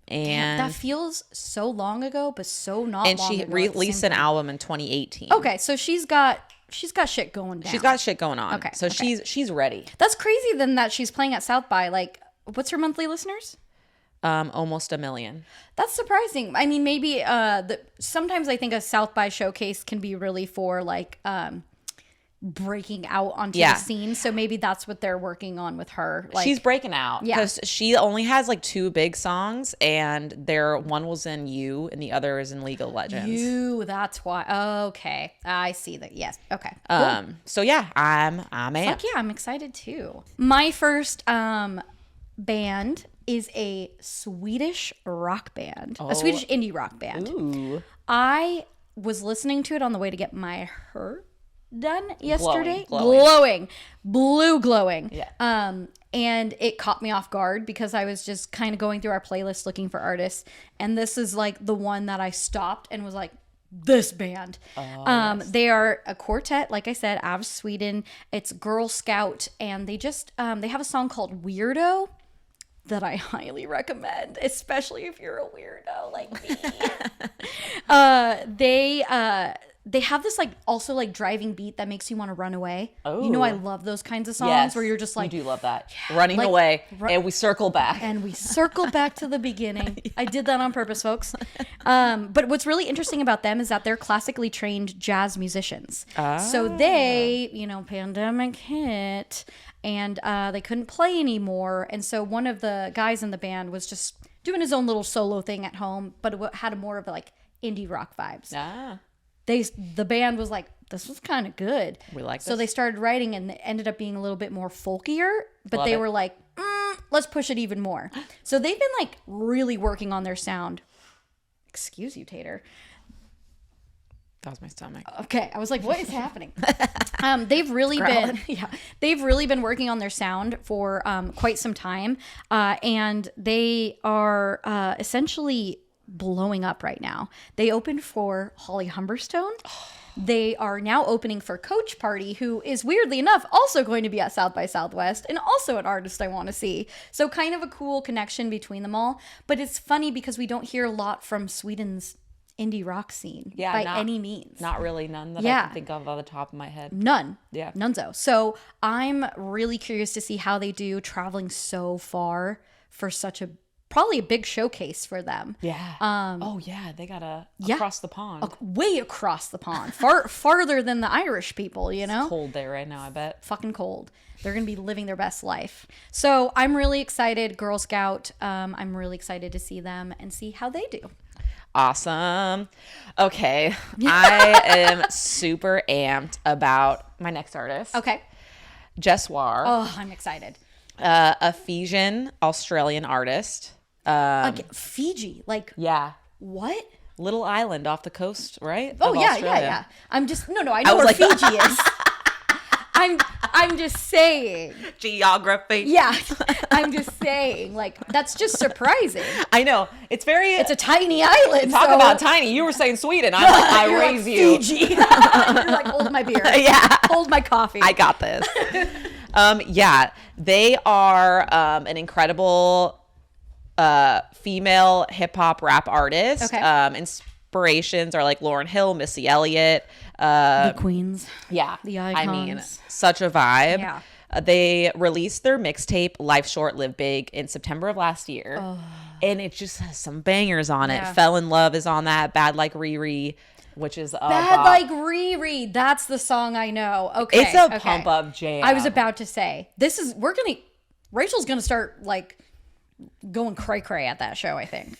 And That feels so long ago, but so not and long she ago at the released same an time. album in 2018. Okay, so she's got shit going down. She's got shit going on. Okay, So okay. she's ready. That's crazy then that she's playing at South by. Like, what's her monthly listeners? Almost 1 million. That's surprising. I mean, maybe sometimes I think a South by showcase can be really for like breaking out onto Yeah. the scene. So maybe that's what they're working on with her. Like, She's breaking out Yeah. because she only has like 2 big songs, and one was in You and the other is in League of Legends. that's why. Okay, I see that. Yes. Okay. Cool. So yeah, I'm amped. Fuck yeah, I'm excited too. My first band is a Swedish rock band, a Swedish indie rock band. Ooh. I was listening to it on the way to get my hair done yesterday. Glowing. Glowing. Yeah. And it caught me off guard because I was just kind of going through our playlist looking for artists, and this is like the one that I stopped and was like, this band. They are a quartet, like I said, out of Sweden. It's Girl Scout, and they just they have a song called Weirdo that I highly recommend, especially if you're a weirdo like me. They have this like also like driving beat that makes you want to run away. Oh. You know, I love those kinds of songs Yes, where you're just like, you do love that. Running like, away, and we circle back. and we circle back to the beginning. I did that on purpose, folks. But what's really interesting about them is that they're classically trained jazz musicians. So they, you know, pandemic hit and they couldn't play anymore. And so one of the guys in the band was just doing his own little solo thing at home, but it had more of like indie rock vibes. The band was like, this was kind of good. We like So this. they started writing, and it ended up being a little bit more folkier, but Love they it. were like, let's push it even more. So they've been like really working on their sound. Excuse you, Tater. That was my stomach. Okay, I was like, what is happening? They've really been working on their sound for quite some time, and they are essentially blowing up right now. They opened for Holly Humberstone. They are now opening for Coach Party, who is weirdly enough also going to be at South by Southwest and also an artist I want to see. So kind of a cool connection between them all. But it's funny because we don't hear a lot from Sweden's indie rock scene by any means. Not really, none that I can think of on the top of my head. None. Yeah. Nonezo. So I'm really curious to see how they do traveling so far for such probably a big showcase for them. Yeah. They got across the pond. Way across the pond. Farther than the Irish people, you know? It's cold there right now, I bet. Fucking cold. They're going to be living their best life. So I'm really excited. Girl Scout. I'm really excited to see them and see how they do. Awesome. Okay. I am super amped about my next artist. Okay. Jesswar. Oh, I'm excited. A Fijian Australian artist. Fiji. Like, yeah. What? Little island off the coast, right? Oh, of yeah. Australia. I'm just, no, I know where Fiji is. I'm just saying. Geography. Yeah. I'm just saying. Like, that's just surprising. I know. It's a tiny island. Talk about tiny. You were saying Sweden. I'm like, I raise you. Fiji. You're like, hold my beer. Yeah. Hold my coffee. I got this. They are an incredible female hip hop rap artist. Okay. Inspirations are like Lauryn Hill, Missy Elliott. The queens. Yeah. The icons. I mean, such a vibe. Yeah. They released their mixtape Life Short Live Big in September of last year. Oh. And it just has some bangers on it. Fell in Love is on that. Bad Like Riri, which is Bad Like Riri. That's the song I know. Okay. It's a pump up jam. I was about to say, Rachel's gonna start like going cray cray at that show, I think.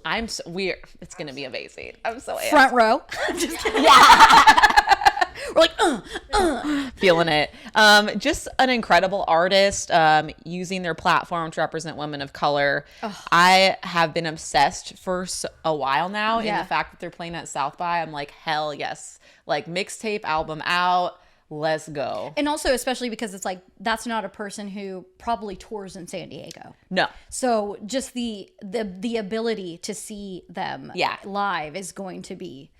Absolutely. It's gonna be amazing. I'm so amped. Front row. Just kidding. Yeah. We're like, feeling it. Just an incredible artist, using their platform to represent women of color. Ugh. I have been obsessed for a while now in the fact that they're playing at South by. I'm like, hell yes. Like, mixtape, album out. Let's go. And also, especially because it's like, that's not a person who probably tours in San Diego. No. So just the ability to see them live is going to be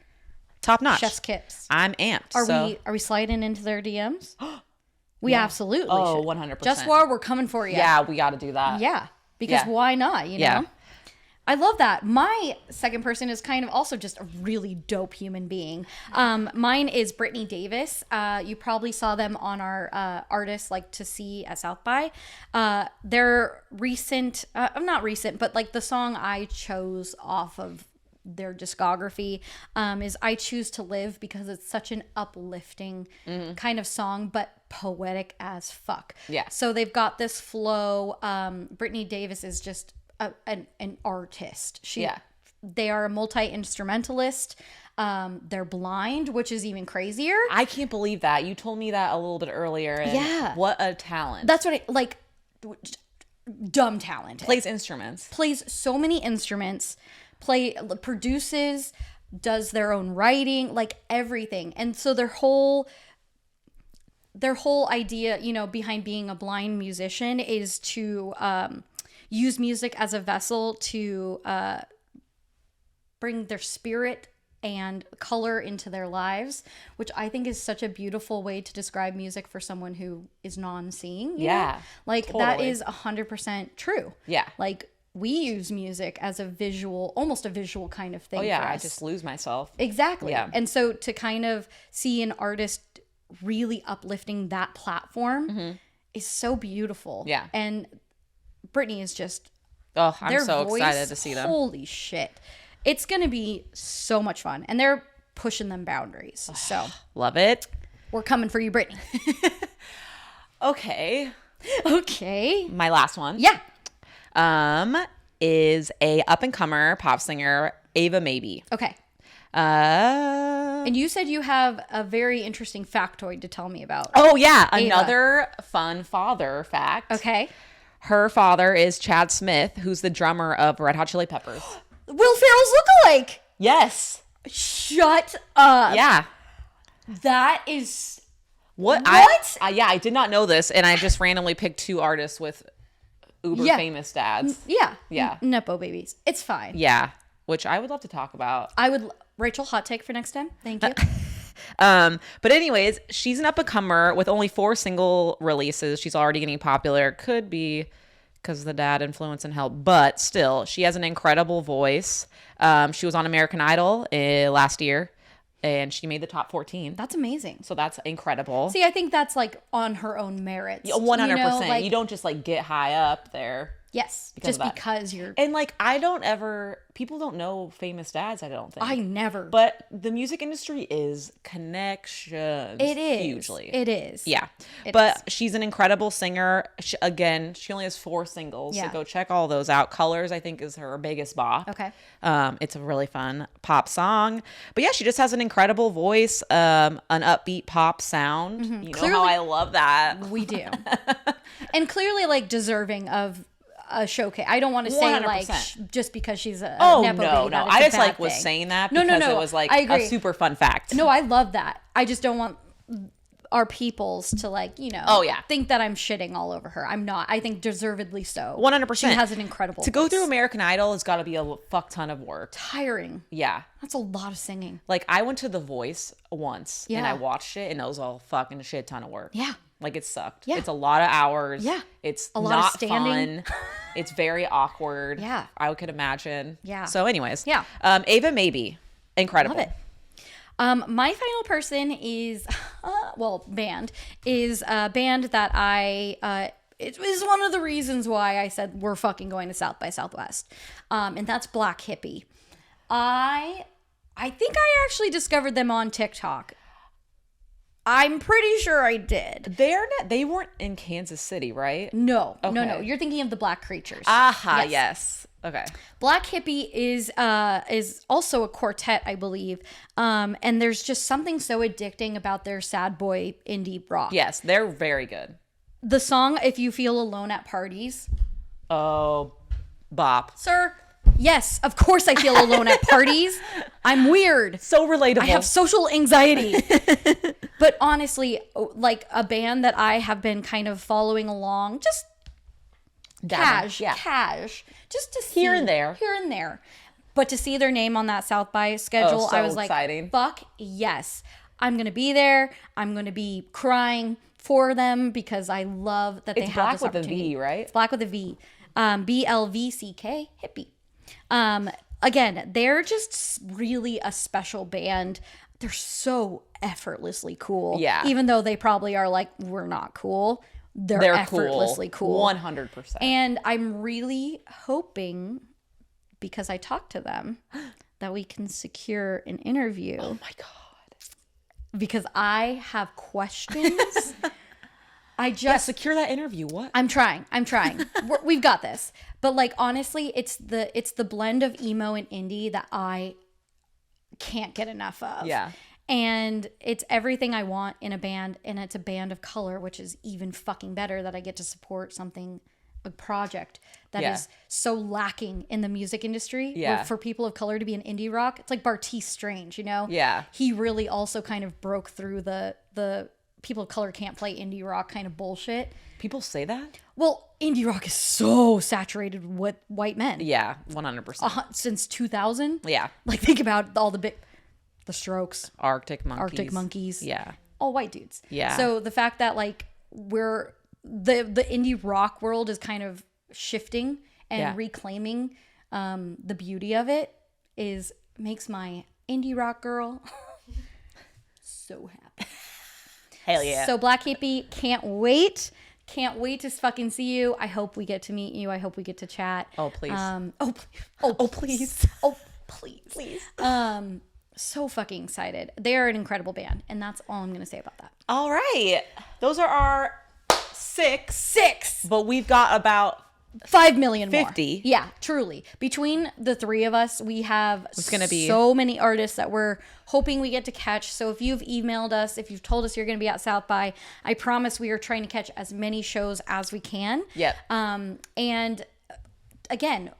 top notch. Chef's kiss. I'm amped. Are we sliding into their DMs? We absolutely should. 100%. Jesswar, we're coming for you. Yeah, we got to do that. Yeah, because why not, you know? Yeah. I love that. My second person is kind of also just a really dope human being. Mine is Brittany Davis. You probably saw them on our Artists Like to See at South by. Their recent, not recent, but like the song I chose off of their discography is I Choose to Live, because it's such an uplifting kind of song, but poetic as fuck. Yeah. So they've got this flow. Brittany Davis is just an artist. They are a multi-instrumentalist. They're blind, which is even crazier. I can't believe that. You told me that a little bit earlier. And what a talent. That's what dumb talent. Plays instruments. Plays so many instruments. Produces, does their own writing, like everything. And so their whole idea, you know, behind being a blind musician is to use music as a vessel to bring their spirit and color into their lives, which I think is such a beautiful way to describe music for someone who is non-seeing. Yeah. Know? Like, totally. That is 100% true. Yeah. Like, we use music as almost a visual kind of thing. Oh, yeah. For us. I just lose myself. Exactly. Yeah. And so to kind of see an artist really uplifting that platform is so beautiful. Yeah. And Brittany is just... Oh, I'm so excited to see them. Holy shit. It's going to be so much fun. And they're pushing them boundaries. So... Love it. We're coming for you, Brittany. Okay. My last one. Yeah. Is a up-and-comer pop singer, Ava Maybee. Okay. And you said you have a very interesting factoid to tell me about. Oh, yeah. Ava. Another fun father fact. Okay. Her father is Chad Smith, who's the drummer of Red Hot Chili Peppers. Will Ferrell's lookalike. Yes. Shut up. Yeah. That is... What? I did not know this, and I just randomly picked 2 artists with uber famous dads. Yeah. Yeah. Nepo babies. It's fine. Yeah. Which I would love to talk about. Rachel, hot take for next time. Thank you. But anyways, she's an up-and-comer with only 4 single releases. She's already getting popular. Could be because of the dad influence and help, but still, she has an incredible voice. She was on American Idol last year, and she made the top 14. That's amazing. So that's incredible. See, I think that's like on her own merits. 100%. You know, like, you don't just like get high up there. Yes, Because just because you're... And like, people don't know famous dads, I don't think. I never. But the music industry is connections. It is. Hugely. It is. Yeah. It but is. she's an incredible singer. She only has 4 singles. Yeah. So go check all those out. Colors, I think, is her biggest bop. Okay. It's a really fun pop song. But yeah, she just has an incredible voice, an upbeat pop sound. You know how I love that. We do. And clearly, like, deserving of a showcase. I don't want to say 100%. like just because she's a Oh, Nepo no, baby, no. that it's I a just bad like was thing. saying that No, because no, no. it was like I agree. a super fun fact. No, I love that. I just don't want our peoples to like, you know, Oh, yeah. think that I'm shitting all over her. I'm not. I think deservedly so. 100%. She has an incredible To go voice. through American Idol has got to be a fuck ton of work. Tiring. Yeah. That's a lot of singing. Like, I went to The Voice once and Yeah. I watched it, and it was a fucking shit ton of work. Yeah. Like, it sucked. Yeah. It's a lot of hours. Yeah. It's A lot of not standing. fun. It's very awkward. Yeah. I could imagine. Yeah. So, anyways. Yeah. Ava Maybee. Incredible. Love it. My final person is, band is a band that it was one of the reasons why I said we're fucking going to South by Southwest. And that's Black Hippie. I think I actually discovered them on TikTok. I'm pretty sure I did. They weren't in Kansas City, right? No. Okay. You're thinking of the Black Creatures. Aha, yes. Okay. Black Hippie is also a quartet, I believe. And there's just something so addicting about their sad boy indie rock. Yes, they're very good. The song "If You Feel Alone at Parties." Oh, bop. Sir, yes, of course I feel alone at parties. I'm weird. So relatable. I have social anxiety. But honestly, like a band that I have been kind of following along, just cash, just to see Here and there. But to see their name on that South by schedule, so I was exciting. like, fuck yes. I'm going to be there. I'm going to be crying for them because I love that they have Black this with a opportunity. V, right? It's Black with a V. Blvck, Hippie. Again, they're just really a special band. They're so effortlessly cool. Yeah. Even though they probably are like, we're not cool. They're effortlessly cool. 100%. And I'm really hoping, because I talked to them, that we can secure an interview. Oh my God. Because I have questions. Secure that interview. What? I'm trying. We've got this. But like honestly, it's the blend of emo and indie that I can't get enough of. Yeah. And it's everything I want in a band, and it's a band of color, which is even fucking better that I get to support a project that is so lacking in the music industry. Yeah. For people of color to be an indie rock, it's like Bartees Strange, you know? Yeah. He really also kind of broke through the people of color can't play indie rock kind of bullshit. People say that? Well, indie rock is so saturated with white men. Yeah, 100%. Since 2000. Yeah. Like think about all the Strokes, Arctic Monkeys. Yeah. All white dudes. Yeah. So the fact that like we're the indie rock world is kind of shifting and reclaiming the beauty of it makes my indie rock girl so happy. Hell yeah. So Black Hippie, can't wait. Can't wait to fucking see you. I hope we get to meet you. I hope we get to chat. Oh, please. Please. Oh, please. Please. So fucking excited. They are an incredible band, and that's all I'm going to say about that. All right. Those are our six. But we've got about 5 million more. 50. Yeah, truly. Between the three of us, we have gonna be so many artists that we're hoping we get to catch. So if you've emailed us, if you've told us you're going to be at South by, I promise we are trying to catch as many shows as we can. Yep. And again,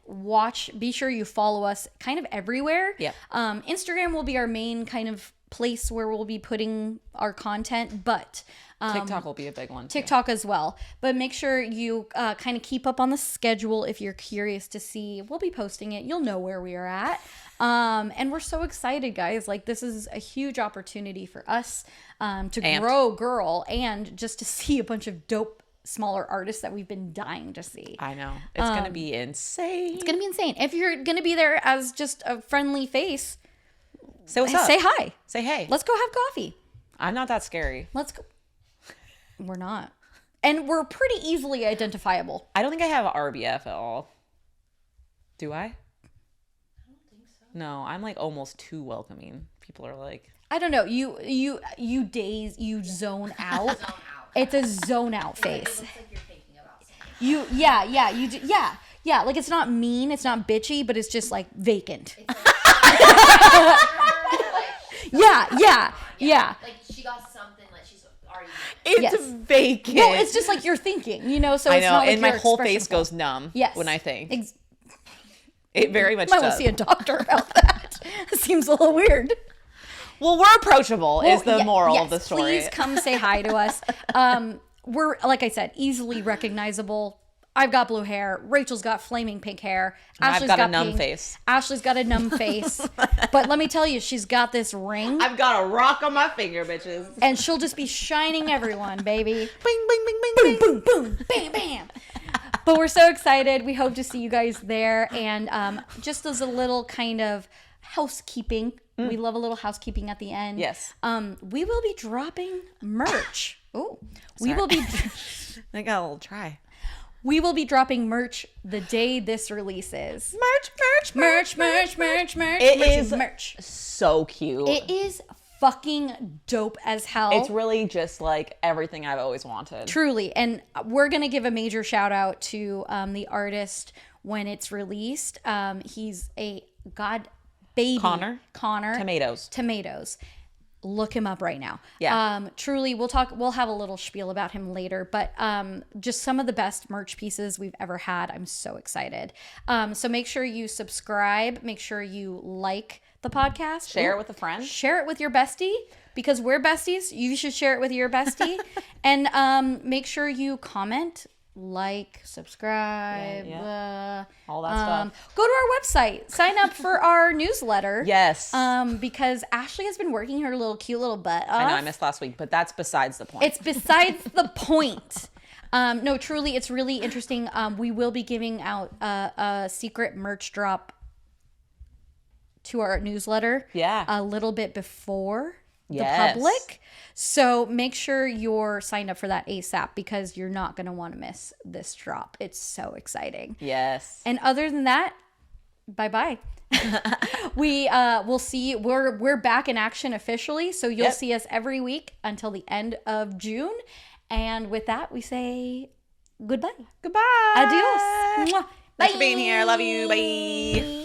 be sure you follow us kind of everywhere. Yep. Instagram will be our main kind of place where we'll be putting our content, but TikTok will be a big one too. TikTok as well. But make sure you kind of keep up on the schedule if you're curious to see. We'll be posting it. You'll know where we are at. And we're so excited, guys. Like, this is a huge opportunity for us to grow GRRRL and just to see a bunch of dope smaller artists that we've been dying to see. I know. It's going to be insane. It's going to be insane. If you're going to be there as just a friendly face, say what's up. Say hi. Say hey. Let's go have coffee. I'm not that scary. Let's go. We're not. And we're pretty easily identifiable. I don't think I have RBF at all. Do I? No, I'm like almost too welcoming. People are like, I don't know. You zone out. It's a zone out face. It looks like you're thinking about something. You do. Like, it's not mean, it's not bitchy, but it's just like vacant. Yeah. Like, she got something like she's already. it's vacant. Well, it's just like you're thinking, you know. So I it's know, not like and my your whole expression face goes numb. Yes. When I think. It very much Might does. want to see a doctor about that. It seems a little weird. Well, we're approachable is the moral yes, of the story. Please come say hi to us. We're, like I said, easily recognizable. I've got blue hair. Rachel's got flaming pink hair. I've got a numb face. Ashley's got a numb face. But let me tell you, she's got this ring. I've got a rock on my finger, bitches. And she'll just be shining everyone, baby. Bing, bing, bing, bing, Boom, boom, boom, bam, bam. But we're so excited. We hope to see you guys there. And just as a little kind of housekeeping, we love a little housekeeping at the end. Yes. We will be dropping merch. Oh, we will be. I got a little try. We will be dropping merch the day this releases. Merch. It is merch. So cute. It is fucking dope as hell. It's really just like everything I've always wanted. Truly. And we're going to give a major shout out to the artist when it's released. He's a baby. Connor. Tomatoes. Look him up right now. Yeah. Truly, we'll have a little spiel about him later, but just some of the best merch pieces we've ever had. I'm so excited. So make sure you subscribe. Make sure you like the podcast. Share it with a friend. Share it with your bestie, because we're besties. You should share it with your bestie. And make sure you comment, like, subscribe, all that stuff. Go to our website, sign up for our newsletter. Yes. Because Ashley has been working her cute little butt off. I know I missed last week, but that's besides the point. It's besides the point. No, truly, it's really interesting. We will be giving out a secret merch drop to our newsletter. Yeah. A little bit before the Yes. public. So make sure you're signed up for that ASAP, because you're not going to want to miss this drop. It's so exciting. Yes. And other than that, bye-bye. We'll see. We're back in action officially. So you'll see us every week until the end of June. And with that, we say goodbye. Goodbye. Adios. Mwah. Thanks for being here. Love you. Bye.